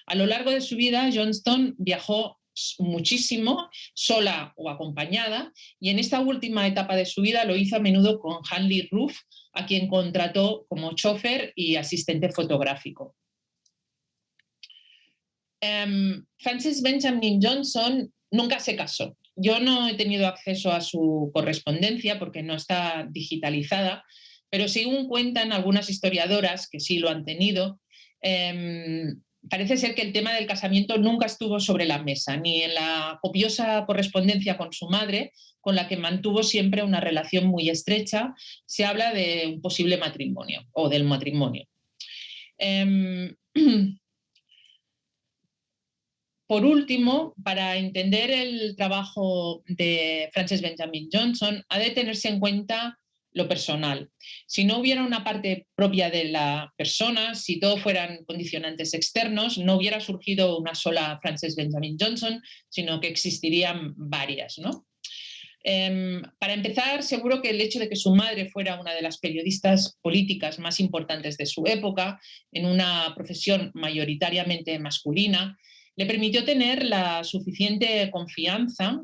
Speaker 1: A lo largo de su vida, Johnston viajó muchísimo, sola o acompañada, y en esta última etapa de su vida lo hizo a menudo con Hanley Ruff, a quien contrató como chofer y asistente fotográfico. Frances Benjamin Johnson nunca se casó. Yo no he tenido acceso a su correspondencia porque no está digitalizada, pero según cuentan algunas historiadoras que sí lo han tenido, parece ser que el tema del casamiento nunca estuvo sobre la mesa, ni en la copiosa correspondencia con su madre, con la que mantuvo siempre una relación muy estrecha, se habla de un posible matrimonio o del matrimonio. Por último, para entender el trabajo de Frances Benjamin Johnson, ha de tenerse en cuenta lo personal. Si no hubiera una parte propia de la persona, si todo fueran condicionantes externos, no hubiera surgido una sola Frances Benjamin Johnson, sino que existirían varias, ¿no? Para empezar, seguro que el hecho de que su madre fuera una de las periodistas políticas más importantes de su época, en una profesión mayoritariamente masculina, le permitió tener la suficiente confianza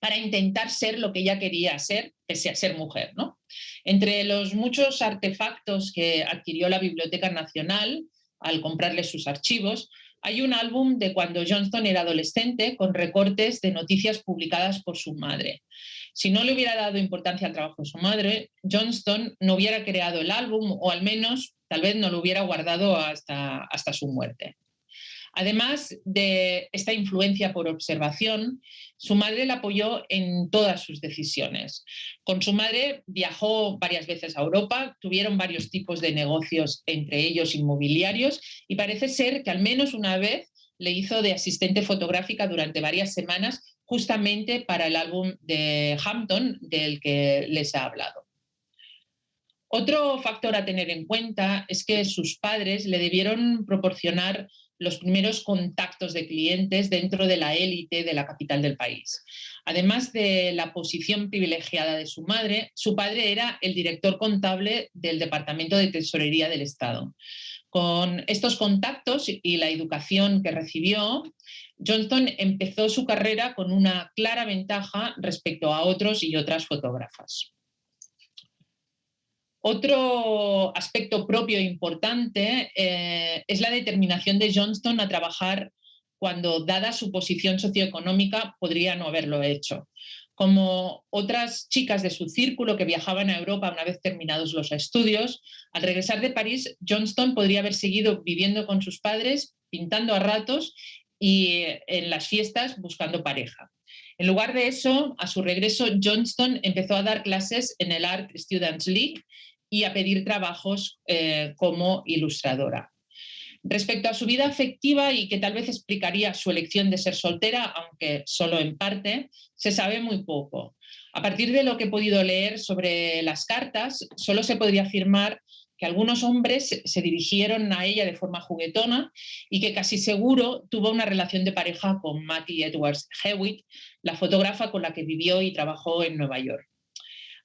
Speaker 1: para intentar ser lo que ella quería ser, pese a ser mujer, ¿no? Entre los muchos artefactos que adquirió la Biblioteca Nacional al comprarle sus archivos, hay un álbum de cuando Johnston era adolescente con recortes de noticias publicadas por su madre. Si no le hubiera dado importancia al trabajo de su madre, Johnston no hubiera creado el álbum, o al menos tal vez no lo hubiera guardado hasta su muerte. Además de esta influencia por observación, su madre la apoyó en todas sus decisiones. Con su madre viajó varias veces a Europa, tuvieron varios tipos de negocios, entre ellos inmobiliarios, y parece ser que al menos una vez le hizo de asistente fotográfica durante varias semanas, justamente para el álbum de Hampton del que les he hablado. Otro factor a tener en cuenta es que sus padres le debieron proporcionar los primeros contactos de clientes dentro de la élite de la capital del país. Además de la posición privilegiada de su madre, su padre era el director contable del Departamento de Tesorería del Estado. Con estos contactos y la educación que recibió, Johnston empezó su carrera con una clara ventaja respecto a otros y otras fotógrafas. Otro aspecto propio e importante es la determinación de Johnston a trabajar cuando, dada su posición socioeconómica, podría no haberlo hecho. Como otras chicas de su círculo que viajaban a Europa una vez terminados los estudios, al regresar de París, Johnston podría haber seguido viviendo con sus padres, pintando a ratos y en las fiestas buscando pareja. En lugar de eso, a su regreso, Johnston empezó a dar clases en el Art Students League y a pedir trabajos como ilustradora. Respecto a su vida afectiva, y que tal vez explicaría su elección de ser soltera, aunque solo en parte, se sabe muy poco. A partir de lo que he podido leer sobre las cartas, solo se podría afirmar que algunos hombres se dirigieron a ella de forma juguetona y que casi seguro tuvo una relación de pareja con Mattie Edwards Hewitt, la fotógrafa con la que vivió y trabajó en Nueva York.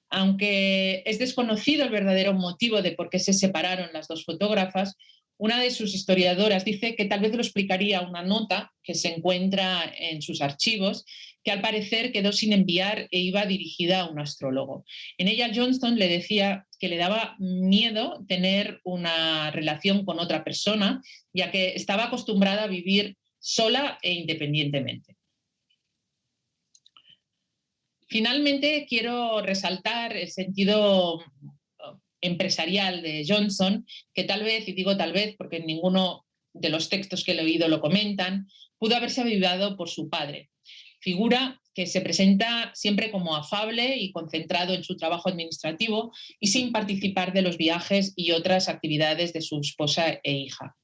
Speaker 1: Aunque es desconocido el verdadero motivo de por qué se separaron las dos fotógrafas, una de sus historiadoras dice que tal vez lo explicaría una nota que se encuentra en sus archivos, que al parecer quedó sin enviar e iba dirigida a un astrólogo. En ella Johnston le decía que le daba miedo tener una relación con otra persona, ya que estaba acostumbrada a vivir sola e independientemente. Finalmente, quiero resaltar el sentido empresarial de Johnson, que tal vez, y digo tal vez porque en ninguno de los textos que he leído lo comentan, pudo haberse avivado por su padre, figura que se presenta siempre como afable y concentrado en su trabajo administrativo y sin participar de los viajes y otras actividades de su esposa e hija.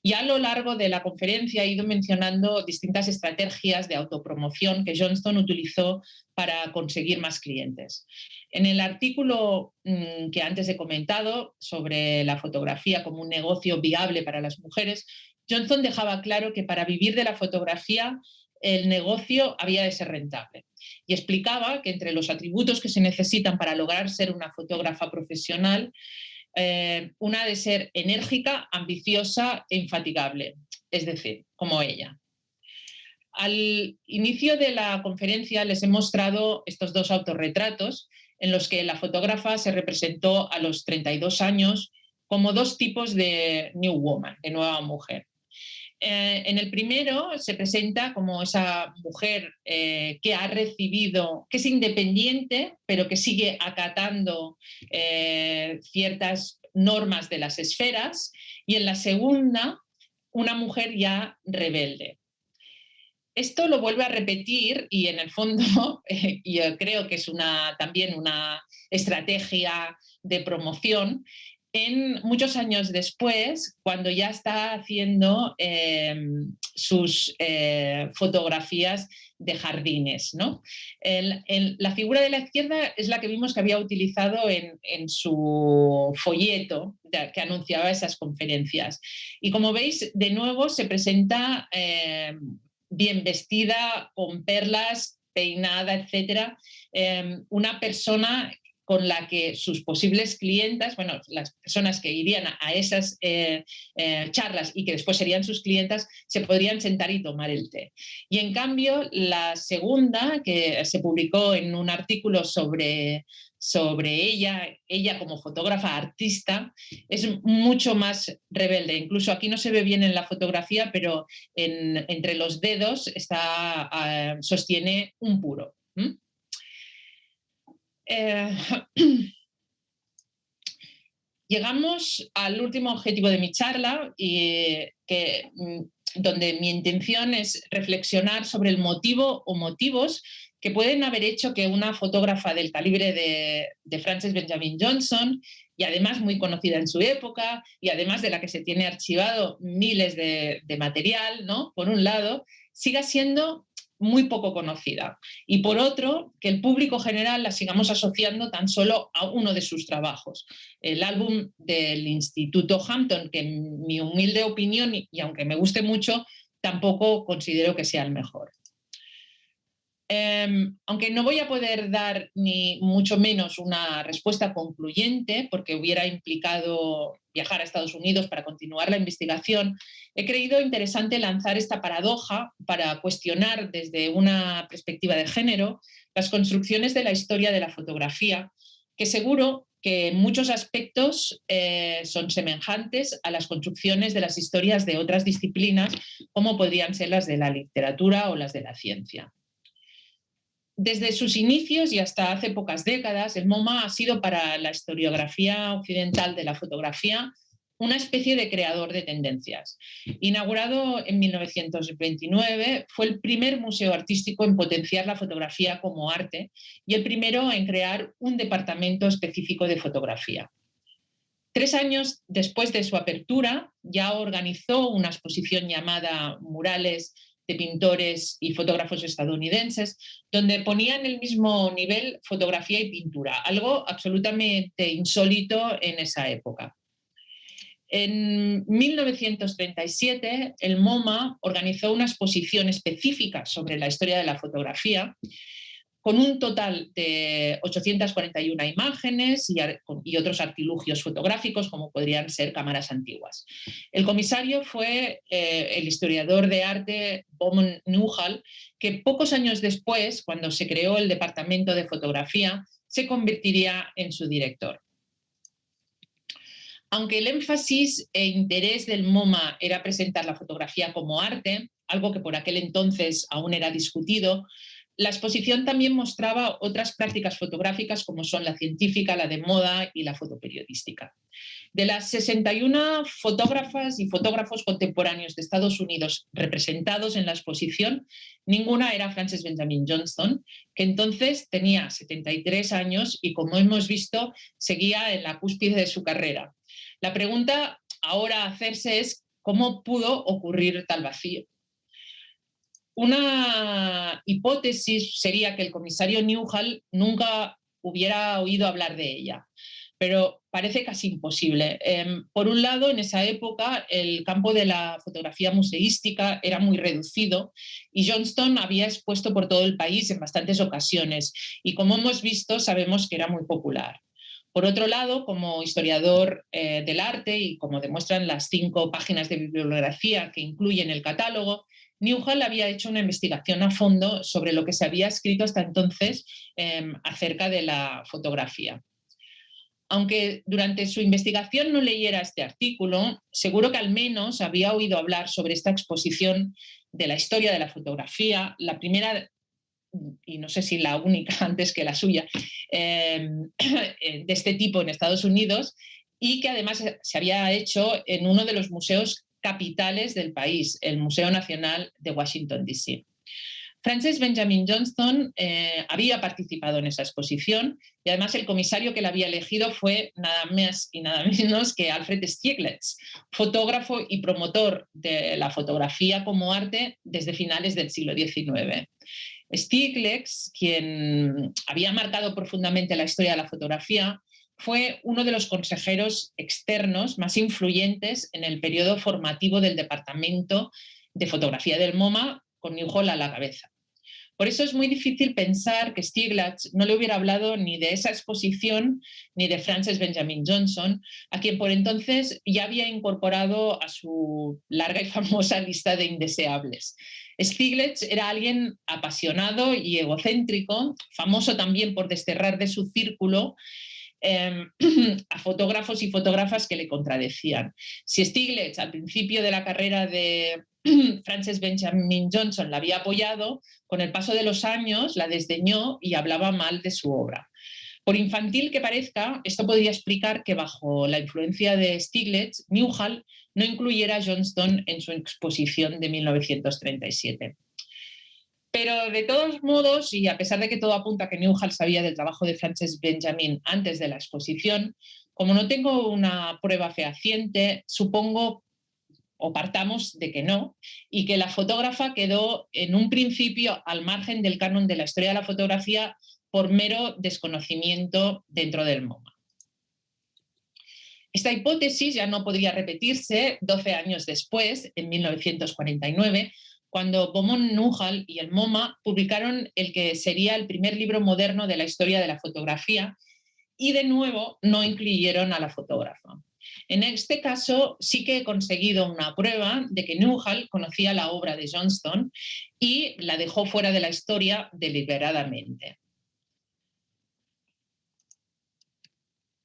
Speaker 1: Y a lo largo de la conferencia he ido mencionando distintas estrategias de autopromoción que Johnston utilizó para conseguir más clientes. En el artículo que antes he comentado sobre la fotografía como un negocio viable para las mujeres, Johnston dejaba claro que para vivir de la fotografía el negocio había de ser rentable. Y explicaba que entre los atributos que se necesitan para lograr ser una fotógrafa profesional, una de ser enérgica, ambiciosa e infatigable, es decir, como ella. Al inicio de la conferencia les he mostrado estos dos autorretratos en los que la fotógrafa se representó a los 32 años como dos tipos de New Woman, de nueva mujer. En el primero se presenta como esa mujer que ha recibido, que es independiente, pero que sigue acatando ciertas normas de las esferas, y en la segunda, una mujer ya rebelde. Esto lo vuelve a repetir y en el fondo yo creo que es también una estrategia de promoción en muchos años después, cuando ya está haciendo sus fotografías de jardines, ¿no? La figura de la izquierda es la que vimos que había utilizado en su folleto que anunciaba esas conferencias. Y como veis, de nuevo se presenta bien vestida, con perlas, peinada, etcétera, una persona con la que sus posibles clientas, bueno, las personas que irían a esas charlas y que después serían sus clientas, se podrían sentar y tomar el té. Y en cambio, la segunda, que se publicó en un artículo sobre ella como fotógrafa artista, es mucho más rebelde. Incluso aquí no se ve bien en la fotografía, pero entre los dedos sostiene un puro. Llegamos al último objetivo de mi charla, donde mi intención es reflexionar sobre el motivo o motivos que pueden haber hecho que una fotógrafa del calibre de Frances Benjamin Johnson, y además muy conocida en su época, y además de la que se tiene archivado miles de material, ¿no? Por un lado, siga siendo muy poco conocida, y por otro, que el público general la sigamos asociando tan solo a uno de sus trabajos. El álbum del Instituto Hampton, que en mi humilde opinión, y aunque me guste mucho, tampoco considero que sea el mejor. Aunque no voy a poder dar ni mucho menos una respuesta concluyente, porque hubiera implicado viajar a Estados Unidos para continuar la investigación, he creído interesante lanzar esta paradoja para cuestionar desde una perspectiva de género las construcciones de la historia de la fotografía, que seguro que en muchos aspectos son semejantes a las construcciones de las historias de otras disciplinas, como podrían ser las de la literatura o las de la ciencia. Desde sus inicios y hasta hace pocas décadas, el MoMA ha sido para la historiografía occidental de la fotografía una especie de creador de tendencias. Inaugurado en 1929, fue el primer museo artístico en potenciar la fotografía como arte y el primero en crear un departamento específico de fotografía. 3 años después de su apertura, ya organizó una exposición llamada Murales de pintores y fotógrafos estadounidenses, donde ponía en el mismo nivel fotografía y pintura, algo absolutamente insólito en esa época. En 1937, el MoMA organizó una exposición específica sobre la historia de la fotografía, con un total de 841 imágenes y otros artilugios fotográficos, como podrían ser cámaras antiguas. El comisario fue el historiador de arte Bowman Newhall, que pocos años después, cuando se creó el departamento de fotografía, se convertiría en su director. Aunque el énfasis e interés del MoMA era presentar la fotografía como arte, algo que por aquel entonces aún era discutido, la exposición también mostraba otras prácticas fotográficas como son la científica, la de moda y la fotoperiodística. De las 61 fotógrafas y fotógrafos contemporáneos de Estados Unidos representados en la exposición, ninguna era Frances Benjamin Johnston, que entonces tenía 73 años y, como hemos visto, seguía en la cúspide de su carrera. La pregunta ahora a hacerse es ¿cómo pudo ocurrir tal vacío? Una hipótesis sería que el comisario Newhall nunca hubiera oído hablar de ella, pero parece casi imposible. Por un lado, en esa época el campo de la fotografía museística era muy reducido y Johnston había expuesto por todo el país en bastantes ocasiones y, como hemos visto, sabemos que era muy popular. Por otro lado, como historiador del arte y como demuestran las 5 páginas de bibliografía que incluyen el catálogo, Newhall había hecho una investigación a fondo sobre lo que se había escrito hasta entonces acerca de la fotografía. Aunque durante su investigación no leyera este artículo, seguro que al menos había oído hablar sobre esta exposición de la historia de la fotografía, la primera, y no sé si la única antes que la suya, de este tipo en Estados Unidos, y que además se había hecho en uno de los museos capitales del país, el Museo Nacional de Washington, D.C. Frances Benjamin Johnston había participado en esa exposición y además el comisario que la había elegido fue nada más y nada menos que Alfred Stieglitz, fotógrafo y promotor de la fotografía como arte desde finales del siglo XIX. Stieglitz, quien había marcado profundamente la historia de la fotografía, fue uno de los consejeros externos más influyentes en el periodo formativo del Departamento de Fotografía del MoMA, con Newhall a la cabeza. Por eso es muy difícil pensar que Stieglitz no le hubiera hablado ni de esa exposición ni de Frances Benjamin Johnston, a quien por entonces ya había incorporado a su larga y famosa lista de indeseables. Stieglitz era alguien apasionado y egocéntrico, famoso también por desterrar de su círculo a fotógrafos y fotógrafas que le contradecían. Si Stieglitz al principio de la carrera de Frances Benjamin Johnston la había apoyado, con el paso de los años la desdeñó y hablaba mal de su obra. Por infantil que parezca, esto podría explicar que bajo la influencia de Stieglitz, Newhall no incluyera a Johnston en su exposición de 1937. Pero de todos modos, y a pesar de que todo apunta a que Newhall sabía del trabajo de Frances Benjamin antes de la exposición, como no tengo una prueba fehaciente, supongo o partamos de que no, y que la fotógrafa quedó en un principio al margen del canon de la historia de la fotografía por mero desconocimiento dentro del MoMA. Esta hipótesis ya no podría repetirse 12 años después, en 1949, cuando Bowman Newhall y el MoMA publicaron el que sería el primer libro moderno de la historia de la fotografía y de nuevo no incluyeron a la fotógrafa. En este caso sí que he conseguido una prueba de que Newhall conocía la obra de Johnston y la dejó fuera de la historia deliberadamente.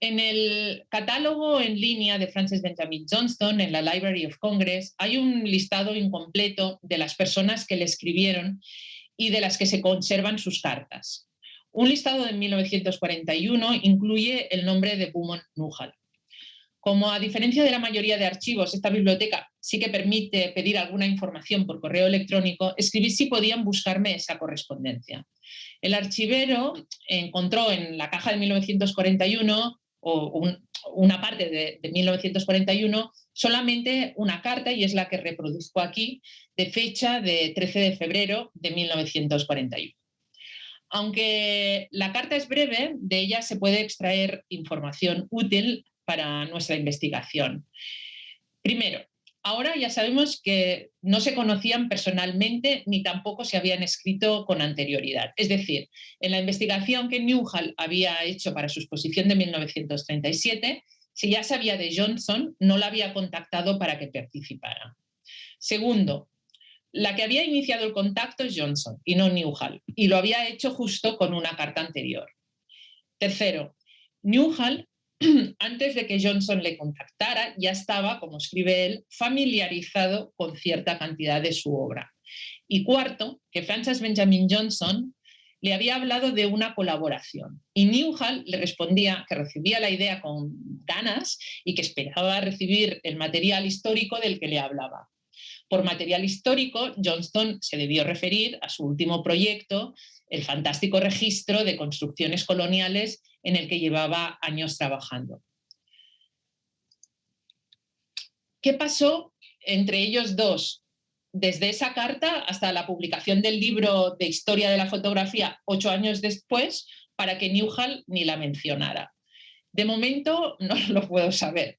Speaker 1: En el catálogo en línea de Frances Benjamin Johnston, en la Library of Congress, hay un listado incompleto de las personas que le escribieron y de las que se conservan sus cartas. Un listado de 1941 incluye el nombre de Bowman Newhall. Como a diferencia de la mayoría de archivos, esta biblioteca sí que permite pedir alguna información por correo electrónico, escribí si podían buscarme esa correspondencia. El archivero encontró en la caja de 1941, una parte de 1941, solamente una carta, y es la que reproduzco aquí, de fecha de 13 de febrero de 1941. Aunque la carta es breve, de ella se puede extraer información útil para nuestra investigación. Primero, ahora ya sabemos que no se conocían personalmente ni tampoco se habían escrito con anterioridad. Es decir, en la investigación que Newhall había hecho para su exposición de 1937, si ya sabía de Johnson, no la había contactado para que participara. Segundo, la que había iniciado el contacto es Johnson y no Newhall, y lo había hecho justo con una carta anterior. Tercero, Newhall, antes de que Johnson le contactara, ya estaba, como escribe él, familiarizado con cierta cantidad de su obra. Y cuarto, que Francis Benjamin Johnson le había hablado de una colaboración y Newhall le respondía que recibía la idea con ganas y que esperaba recibir el material histórico del que le hablaba. Por material histórico, Johnston se debió referir a su último proyecto, el fantástico registro de construcciones coloniales en el que llevaba años trabajando. ¿Qué pasó entre ellos dos desde esa carta hasta la publicación del libro de historia de la fotografía 8 años después para que Newhall ni la mencionara? De momento no lo puedo saber.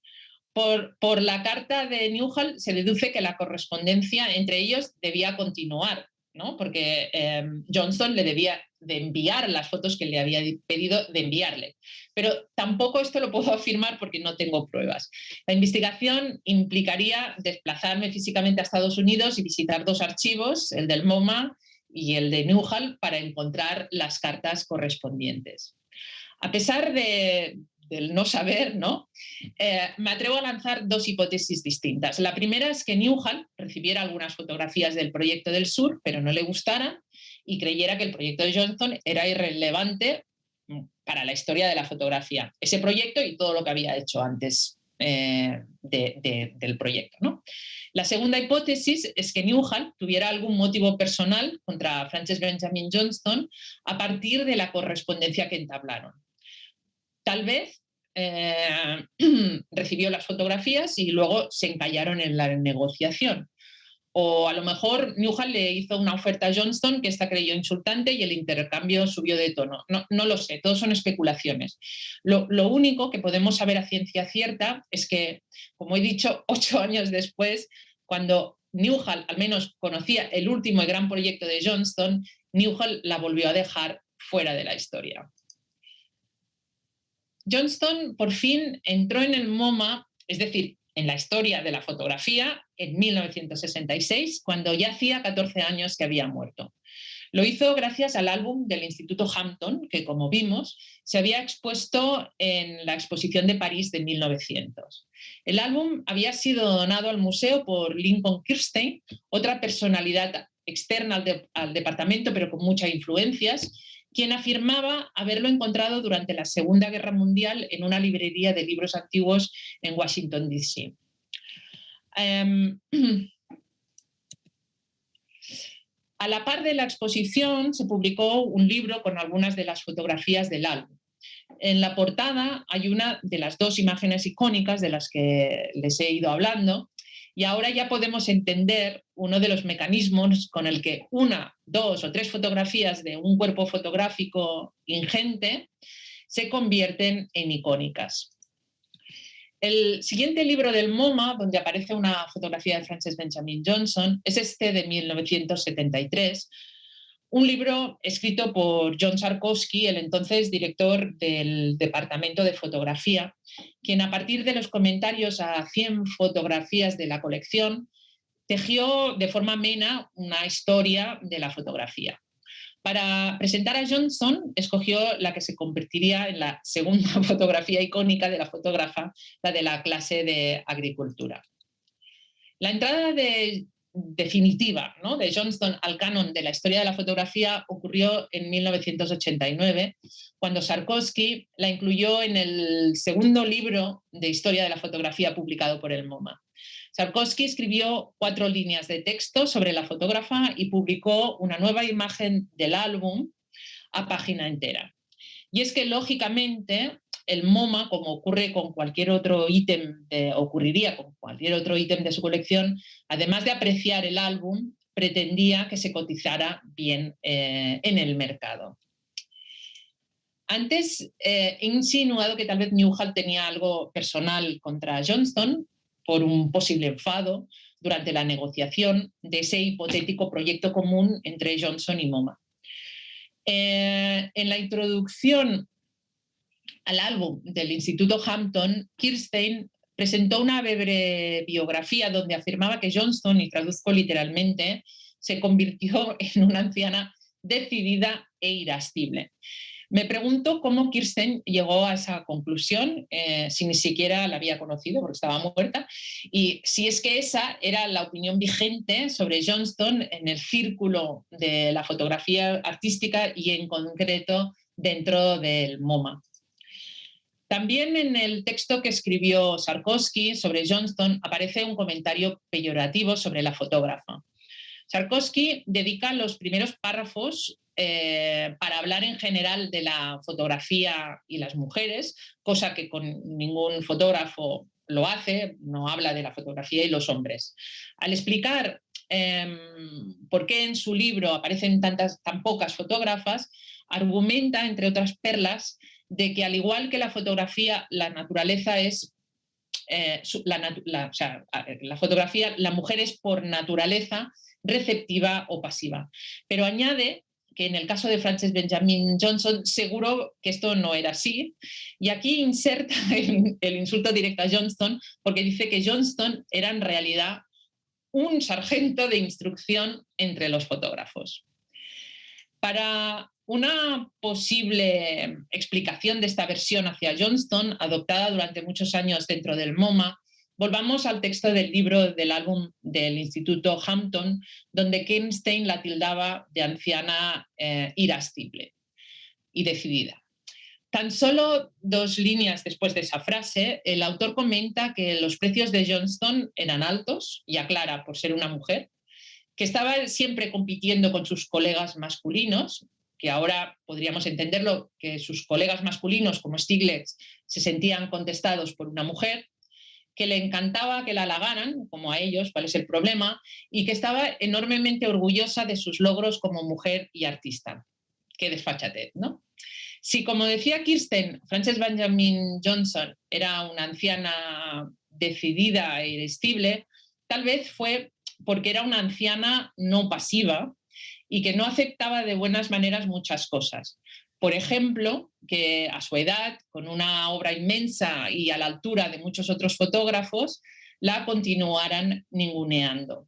Speaker 1: Por la carta de Newhall se deduce que la correspondencia entre ellos debía continuar, ¿no? Porque Johnston le debía de enviar las fotos que le había pedido de enviarle. Pero tampoco esto lo puedo afirmar porque no tengo pruebas. La investigación implicaría desplazarme físicamente a Estados Unidos y visitar 2 archivos, el del MoMA y el de Newhall, para encontrar las cartas correspondientes. A pesar del no saber, ¿no? Me atrevo a lanzar 2 hipótesis distintas. La primera es que Newhall recibiera algunas fotografías del proyecto del sur, pero no le gustaran y creyera que el proyecto de Johnson era irrelevante para la historia de la fotografía. Ese proyecto y todo lo que había hecho antes del proyecto, ¿no? La segunda hipótesis es que Newhall tuviera algún motivo personal contra Francis Benjamin Johnston a partir de la correspondencia que entablaron. Tal vez recibió las fotografías y luego se encallaron en la negociación. O a lo mejor Newhall le hizo una oferta a Johnston que esta creyó insultante y el intercambio subió de tono. No lo sé, todo son especulaciones. Lo único que podemos saber a ciencia cierta es que, como he dicho, 8 años después, cuando Newhall al menos conocía el último y gran proyecto de Johnston, Newhall la volvió a dejar fuera de la historia. Johnston por fin entró en el MoMA, es decir, en la historia de la fotografía, en 1966, cuando ya hacía 14 años que había muerto. Lo hizo gracias al álbum del Instituto Hampton, que, como vimos, se había expuesto en la exposición de París de 1900. El álbum había sido donado al museo por Lincoln Kirstein, otra personalidad externa al departamento, pero con muchas influencias, quien afirmaba haberlo encontrado durante la Segunda Guerra Mundial en una librería de libros antiguos en Washington, D.C. A la par de la exposición se publicó un libro con algunas de las fotografías del álbum. En la portada hay una de las 2 imágenes icónicas de las que les he ido hablando, y ahora ya podemos entender uno de los mecanismos con el que 1, 2 o 3 fotografías de un cuerpo fotográfico ingente se convierten en icónicas. El siguiente libro del MoMA, donde aparece una fotografía de Francis Benjamin Johnson, es este de 1973, un libro escrito por John Sarkowski, el entonces director del Departamento de Fotografía, quien a partir de los comentarios a 100 fotografías de la colección tejió de forma amena una historia de la fotografía. Para presentar a Johnson, escogió la que se convertiría en la segunda fotografía icónica de la fotógrafa, la de la clase de agricultura. La entrada de definitiva, ¿no?, de Johnston al canon de la historia de la fotografía ocurrió en 1989, cuando Sarkowski la incluyó en el segundo libro de historia de la fotografía publicado por el MoMA. Sarkowski escribió 4 líneas de texto sobre la fotógrafa y publicó una nueva imagen del álbum a página entera. Y es que, lógicamente, el MoMA, como ocurriría con cualquier otro ítem de su colección, además de apreciar el álbum, pretendía que se cotizara bien en el mercado. Antes he insinuado que tal vez Newhall tenía algo personal contra Johnston por un posible enfado durante la negociación de ese hipotético proyecto común entre Johnston y MoMA. En la introducción al álbum del Instituto Hampton, Kirstein presentó una breve biografía donde afirmaba que Johnston, y traduzco literalmente, se convirtió en una anciana decidida e irascible. Me pregunto cómo Kirstein llegó a esa conclusión, si ni siquiera la había conocido porque estaba muerta, y si es que esa era la opinión vigente sobre Johnston en el círculo de la fotografía artística y en concreto dentro del MoMA. También en el texto que escribió Sarkowski sobre Johnston aparece un comentario peyorativo sobre la fotógrafa. Sarkowski dedica los primeros párrafos para hablar en general de la fotografía y las mujeres, cosa que con ningún fotógrafo lo hace, no habla de la fotografía y los hombres. Al explicar por qué en su libro aparecen tan pocas fotógrafas, argumenta, entre otras perlas, de que al igual que la fotografía, la naturaleza es la fotografía, la mujer es por naturaleza receptiva o pasiva. Pero añade que en el caso de Frances Benjamin Johnson seguro que esto no era así, y aquí inserta el insulto directo a Johnston porque dice que Johnston era en realidad un sargento de instrucción entre los fotógrafos. Para una posible explicación de esta versión hacia Johnston, adoptada durante muchos años dentro del MoMA, volvamos al texto del libro del álbum del Instituto Hampton, donde Kirstein la tildaba de anciana irascible y decidida. Tan solo 2 líneas después de esa frase, el autor comenta que los precios de Johnston eran altos, y aclara, por ser una mujer, que estaba siempre compitiendo con sus colegas masculinos, que ahora podríamos entenderlo, que sus colegas masculinos, como Stiglitz, se sentían contestados por una mujer, que le encantaba que la halagaran, como a ellos, cuál es el problema, y que estaba enormemente orgullosa de sus logros como mujer y artista. Qué desfachatez, ¿no? Si, como decía Kirstein, Frances Benjamin Johnson era una anciana decidida e irascible, tal vez fue porque era una anciana no pasiva y que no aceptaba de buenas maneras muchas cosas. Por ejemplo, que a su edad, con una obra inmensa y a la altura de muchos otros fotógrafos, la continuaran ninguneando.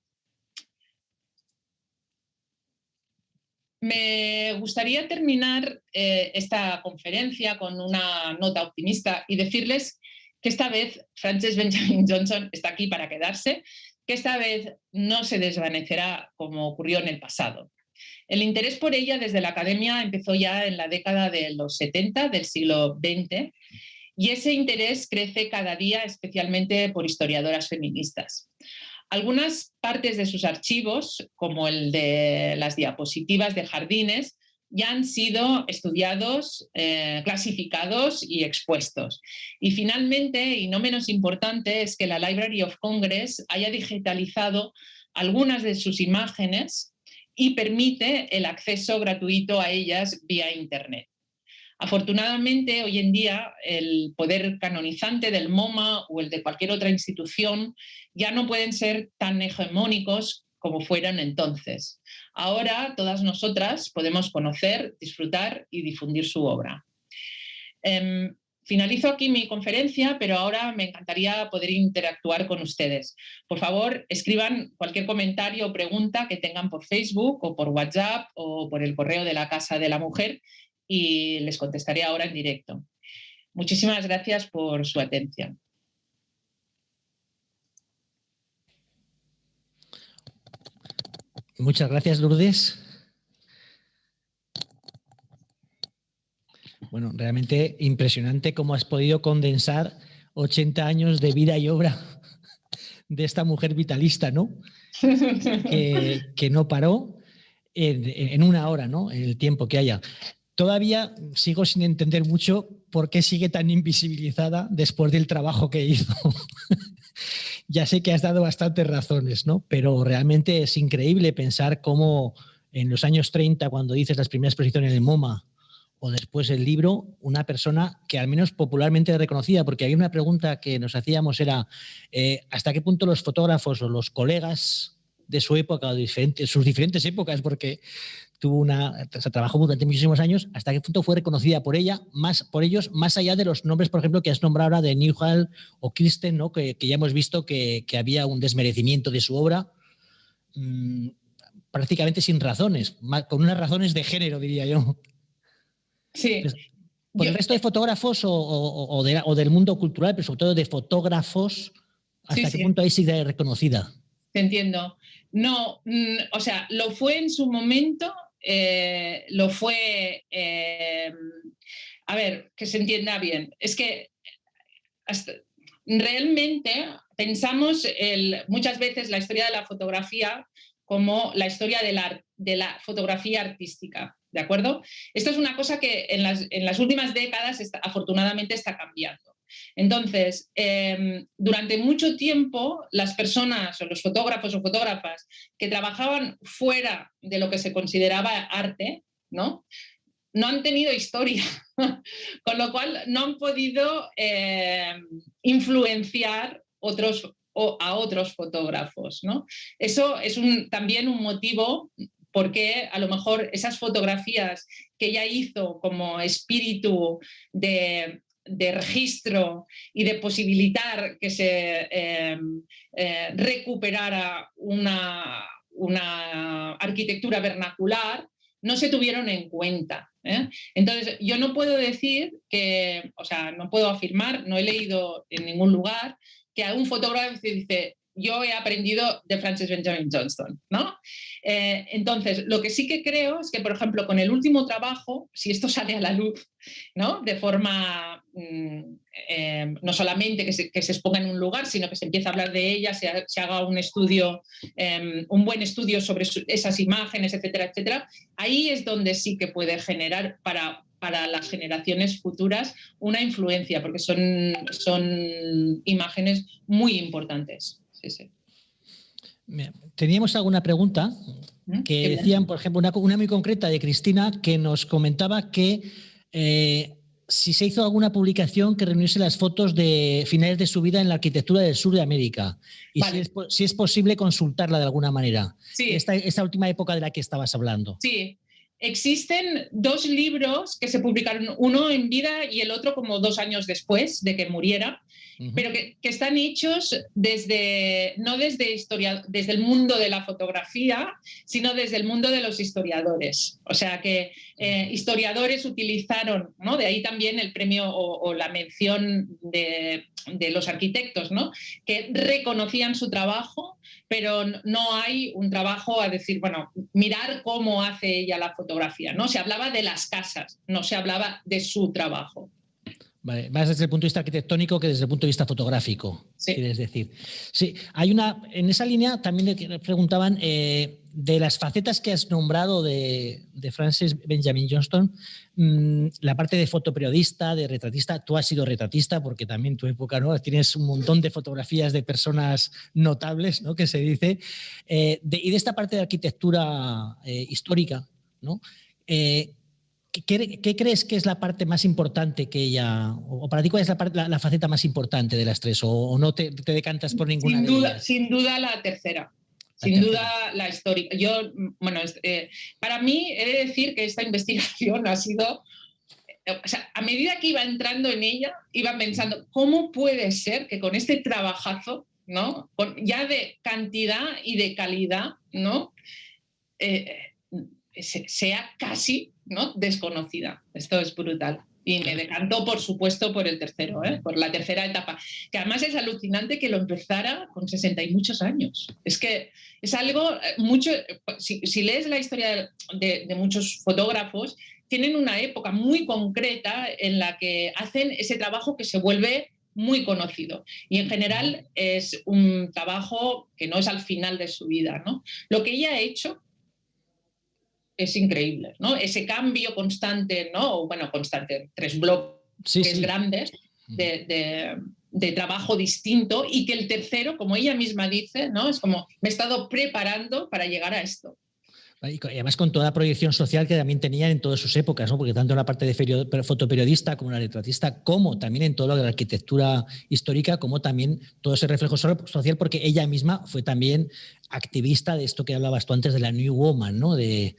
Speaker 1: Me gustaría terminar esta conferencia con una nota optimista y decirles que esta vez Frances Benjamin Johnson está aquí para quedarse, que esta vez no se desvanecerá como ocurrió en el pasado. El interés por ella desde la academia empezó ya en la década de los 70 del siglo XX, y ese interés crece cada día, especialmente por historiadoras feministas. Algunas partes de sus archivos, como el de las diapositivas de jardines, ya han sido estudiados, clasificados y expuestos. Y finalmente, y no menos importante, es que la Library of Congress haya digitalizado algunas de sus imágenes y permite el acceso gratuito a ellas vía Internet. Afortunadamente, hoy en día, el poder canonizante del MoMA o el de cualquier otra institución ya no pueden ser tan hegemónicos como fueron entonces. Ahora, todas nosotras podemos conocer, disfrutar y difundir su obra. Finalizo aquí mi conferencia, pero ahora me encantaría poder interactuar con ustedes. Por favor, escriban cualquier comentario o pregunta que tengan por Facebook o por WhatsApp o por el correo de la Casa de la Mujer, y les contestaré ahora en directo. Muchísimas gracias por su atención.
Speaker 2: Muchas gracias, Lourdes. Bueno, realmente impresionante cómo has podido condensar 80 años de vida y obra de esta mujer vitalista, ¿no? que no paró en una hora, ¿no? En el tiempo que haya. Todavía sigo sin entender mucho por qué sigue tan invisibilizada después del trabajo que hizo. Ya sé que has dado bastantes razones, ¿no? Pero realmente es increíble pensar cómo en los años 30, cuando dices las primeras exposiciones en el MoMA, o después el libro, una persona que al menos popularmente reconocida, porque había una pregunta que nos hacíamos era ¿hasta qué punto los fotógrafos o los colegas de su época, o sus diferentes épocas, porque trabajó durante muchísimos años, hasta qué punto fue reconocida por ellos, más allá de los nombres, por ejemplo, que has nombrado ahora de Newhall o Kirsten, ¿no? que ya hemos visto que había un desmerecimiento de su obra, prácticamente sin razones, con unas razones de género, diría yo.
Speaker 1: Sí.
Speaker 2: Por el resto de fotógrafos o del mundo cultural, pero sobre todo de fotógrafos, ¿hasta qué punto ahí sigue reconocida?
Speaker 1: Te entiendo. No, o sea, lo fue en su momento, lo fue... a ver, que se entienda bien. Es que realmente pensamos muchas veces la historia de la fotografía como la historia de la fotografía artística, ¿de acuerdo? Esto es una cosa que en las últimas décadas afortunadamente está cambiando. Entonces, durante mucho tiempo, las personas o los fotógrafos o fotógrafas que trabajaban fuera de lo que se consideraba arte, ¿no? No han tenido historia, con lo cual no han podido influenciar a otros fotógrafos, ¿no? Eso es también un motivo porque a lo mejor esas fotografías que ella hizo como espíritu de registro y de posibilitar que se recuperara una arquitectura vernacular, no se tuvieron en cuenta. Entonces, yo no puedo decir que, o sea, no puedo afirmar, no he leído en ningún lugar que a un fotógrafo dice, yo he aprendido de Frances Benjamin Johnston, ¿no? Entonces, lo que sí que creo es que, por ejemplo, con el último trabajo, si esto sale a la luz, ¿no? De forma no solamente que se exponga en un lugar, sino que se empiece a hablar de ella, se haga un estudio, un buen estudio sobre esas imágenes, etcétera, etcétera, ahí es donde sí que puede generar para las generaciones futuras una influencia, porque son imágenes muy importantes. Sí, sí.
Speaker 2: Teníamos alguna pregunta que decían, por ejemplo, una muy concreta de Cristina que nos comentaba que si se hizo alguna publicación que reuniese las fotos de finales de su vida en la arquitectura del sur de América y vale. si es posible consultarla de alguna manera. Sí. Esta última época de la que estabas hablando.
Speaker 1: Sí. Existen 2 libros que se publicaron, uno en vida y el otro como 2 años después de que muriera, pero que están hechos no desde el mundo de la fotografía, sino desde el mundo de los historiadores. O sea que historiadores utilizaron, ¿no? De ahí también el premio o la mención de los arquitectos, ¿no? Que reconocían su trabajo, pero no hay un trabajo a decir, bueno, mirar cómo hace ella la fotografía, ¿no? Se hablaba de las casas, no se hablaba de su trabajo.
Speaker 2: Vale, más desde el punto de vista arquitectónico que desde el punto de vista fotográfico, sí. Quieres decir. Sí, hay en esa línea también le preguntaban de las facetas que has nombrado de Frances Benjamin Johnston, la parte de fotoperiodista, de retratista, tú has sido retratista porque también en tu época, ¿no? Tienes un montón de fotografías de personas notables, ¿no? Que se dice, y de esta parte de arquitectura histórica, ¿no? ¿Qué crees que es la parte más importante que ella, o para ti cuál es la faceta más importante de las 3, o no te decantas por ninguna de ellas?
Speaker 1: Sin duda la tercera. Sin duda la histórica. Yo, bueno, para mí he de decir que esta investigación ha sido, o sea, a medida que iba entrando en ella, iba pensando, ¿cómo puede ser que con este trabajazo, ¿no? Ya de cantidad y de calidad, ¿no? Sea casi, ¿no? Desconocida. Esto es brutal. Y me decantó, por supuesto, por el tercero, por la tercera etapa. Que además es alucinante que lo empezara con 60 y muchos años. Es que es algo mucho... Si lees la historia de muchos fotógrafos, tienen una época muy concreta en la que hacen ese trabajo que se vuelve muy conocido. Y en general es un trabajo que no es al final de su vida, ¿no? Lo que ella ha hecho es increíble, ¿no? Ese cambio constante, ¿no? Bueno, constante, 3 bloques grandes de trabajo distinto, y que el tercero, como ella misma dice, ¿no? Es como, me he estado preparando para llegar a esto.
Speaker 2: Y además con toda la proyección social que también tenían en todas sus épocas, ¿no? Porque tanto en la parte de fotoperiodista como en la retratista, como también en todo lo de la arquitectura histórica, como también todo ese reflejo social, porque ella misma fue también activista de esto que hablabas tú antes de la New Woman, ¿no? De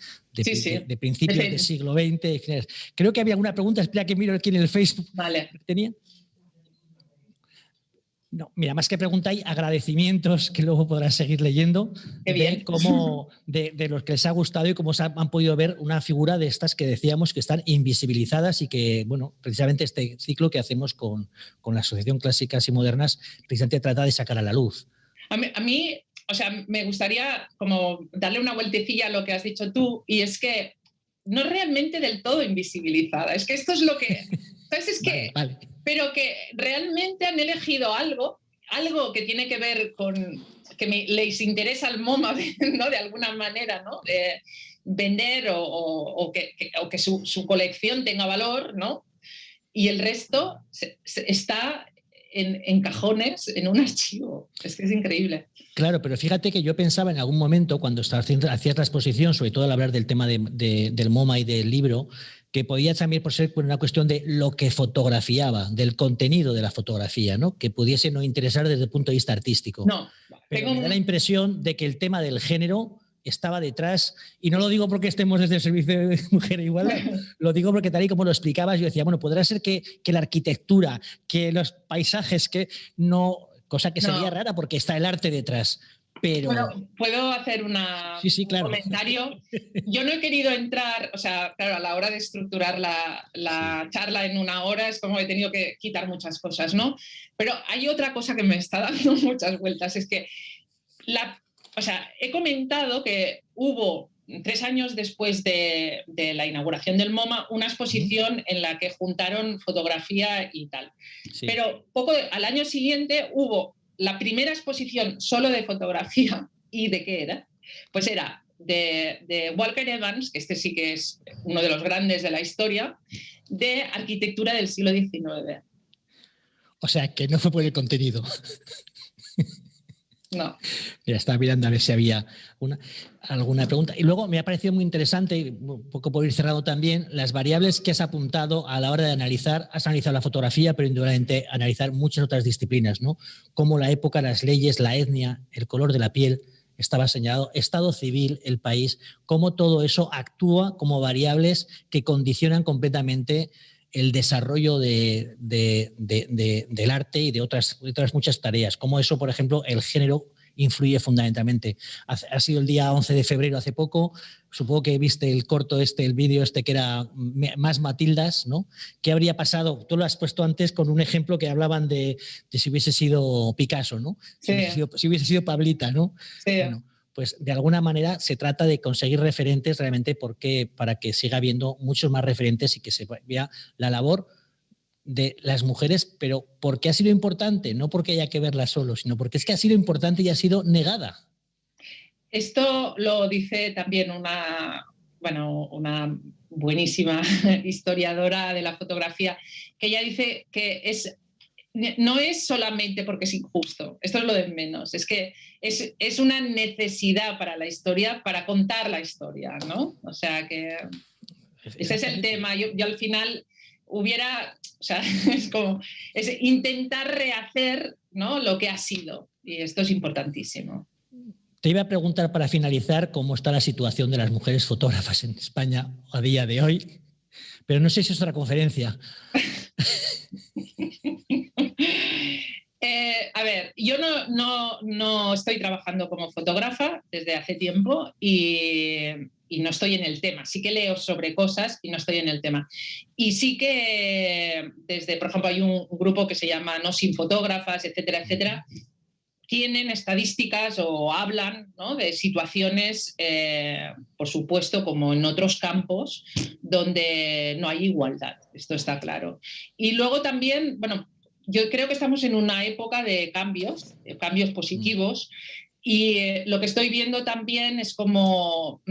Speaker 2: principios del siglo XX. Creo que había alguna pregunta, espera que miro aquí en el Facebook.
Speaker 1: Vale.
Speaker 2: ¿Tenía? No, mira, más que pregunta hay agradecimientos que luego podrás seguir leyendo de los que les ha gustado y cómo han podido ver una figura de estas que decíamos que están invisibilizadas y que, bueno, precisamente este ciclo que hacemos con la Asociación Clásicas y Modernas precisamente trata de sacar a la luz.
Speaker 1: A mí, o sea, me gustaría como darle una vueltecilla a lo que has dicho tú, y es que no es realmente del todo invisibilizada. Es que esto es lo que... ¿Sabes? Es que... Vale. Pero que realmente han elegido algo que tiene que ver con que les interesa al MoMA, ¿no? De alguna manera, ¿no? Vender o que su colección tenga valor, ¿no? Y el resto está en cajones, en un archivo. Es que es increíble.
Speaker 2: Claro, pero fíjate que yo pensaba en algún momento, cuando hacías la exposición, sobre todo al hablar del tema del MoMA y del libro, que podía también por ser una cuestión de lo que fotografiaba, del contenido de la fotografía, ¿no? Que pudiese no interesar desde el punto de vista artístico.
Speaker 1: No,
Speaker 2: pero me da la impresión de que el tema del género estaba detrás, y no lo digo porque estemos desde el Servicio de Mujer e Igualdad, lo digo porque tal y como lo explicabas, yo decía, bueno, podrá ser que la arquitectura, que los paisajes, que no... Cosa que sería rara porque está el arte detrás. Pero...
Speaker 1: Bueno, ¿puedo hacer un comentario? Yo no he querido entrar, o sea, claro, a la hora de estructurar la charla en una hora es como he tenido que quitar muchas cosas, ¿no? Pero hay otra cosa que me está dando muchas vueltas, es que he comentado que hubo 3 años después de la inauguración del MoMA una exposición en la que juntaron fotografía y tal. Sí. Pero al año siguiente hubo la primera exposición solo de fotografía. ¿Y de qué era? Pues era de Walker Evans, que este sí que es uno de los grandes de la historia, de arquitectura del siglo XIX.
Speaker 2: O sea, que no fue por el contenido.
Speaker 1: No.
Speaker 2: Mira, estaba mirando a ver si había alguna pregunta. Y luego me ha parecido muy interesante, un poco por ir cerrado también, las variables que has apuntado a la hora de analizar. Has analizado la fotografía, pero indudablemente analizar muchas otras disciplinas, ¿no? Como la época, las leyes, la etnia, el color de la piel, estaba señalado, estado civil, el país, cómo todo eso actúa como variables que condicionan completamente el desarrollo del arte y de otras muchas tareas. Como eso, por ejemplo, el género influye fundamentalmente. Ha sido el día 11 de febrero hace poco, supongo que viste el corto el vídeo que era Más Matildas, ¿no? ¿Qué habría pasado? Tú lo has puesto antes con un ejemplo que hablaban de si hubiese sido Picasso, ¿no?
Speaker 1: Sí.
Speaker 2: Si hubiese sido Pablita, ¿no?
Speaker 1: Sí.
Speaker 2: Bueno, pues de alguna manera se trata de conseguir referentes realmente para que siga habiendo muchos más referentes y que se vea la labor de las mujeres, pero ¿por qué ha sido importante? No porque haya que verla solo, sino porque es que ha sido importante y ha sido negada.
Speaker 1: Esto lo dice también una buenísima historiadora de la fotografía, que ella dice que no es solamente porque es injusto, esto es lo de menos, es que es una necesidad para la historia, para contar la historia, ¿no? O sea que ese es el tema. Yo al final es intentar rehacer, ¿no? Lo que ha sido, y esto es importantísimo.
Speaker 2: Te iba a preguntar para finalizar cómo está la situación de las mujeres fotógrafas en España a día de hoy, pero no sé si es otra conferencia.
Speaker 1: A ver, yo no estoy trabajando como fotógrafa desde hace tiempo y no estoy en el tema. Sí que leo sobre cosas y no estoy en el tema. Y sí que por ejemplo, hay un grupo que se llama No Sin Fotógrafas, etcétera, etcétera, tienen estadísticas o hablan, ¿no?, de situaciones, por supuesto, como en otros campos, donde no hay igualdad. Esto está claro. Y luego también, bueno, yo creo que estamos en una época de cambios positivos. Y lo que estoy viendo también es como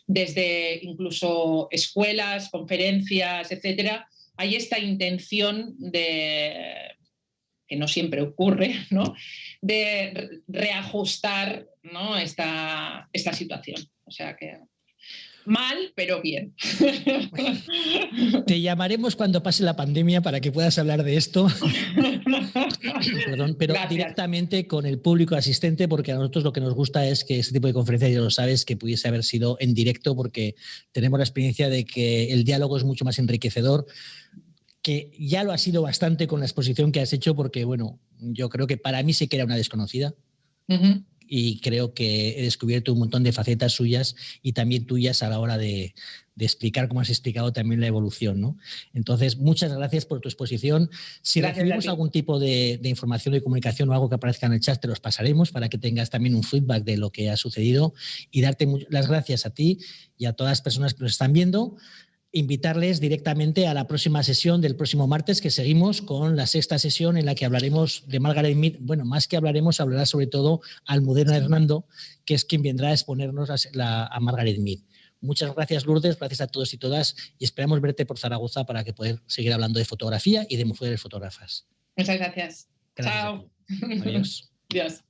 Speaker 1: desde incluso escuelas, conferencias, etcétera, hay esta intención que no siempre ocurre, ¿no?, de reajustar, ¿no?, esta situación. O sea que mal, pero bien.
Speaker 2: Te llamaremos cuando pase la pandemia para que puedas hablar de esto. Perdón, pero gracias. Directamente con el público asistente, porque a nosotros lo que nos gusta es que este tipo de conferencias, ya lo sabes, que pudiese haber sido en directo, porque tenemos la experiencia de que el diálogo es mucho más enriquecedor, que ya lo ha sido bastante con la exposición que has hecho, porque, bueno, yo creo que para mí sí que era una desconocida. Y creo que he descubierto un montón de facetas suyas y también tuyas a la hora de explicar, como has explicado, también la evolución, ¿no? Entonces, muchas gracias por tu exposición. Si recibimos algún tipo de información de comunicación o algo que aparezca en el chat, te los pasaremos para que tengas también un feedback de lo que ha sucedido y darte las gracias a ti y a todas las personas que nos están viendo. Invitarles directamente a la próxima sesión del próximo martes, que seguimos con la sexta sesión en la que hablaremos de Margaret Mead. Bueno, más que hablaremos, hablará sobre todo Almudena Hernando, que es quien vendrá a exponernos a Margaret Mead. Muchas gracias, Lourdes, gracias a todos y todas, y esperamos verte por Zaragoza para que poder seguir hablando de fotografía y de mujeres fotógrafas.
Speaker 1: Muchas gracias.
Speaker 2: Chao. Adiós.
Speaker 1: Adiós.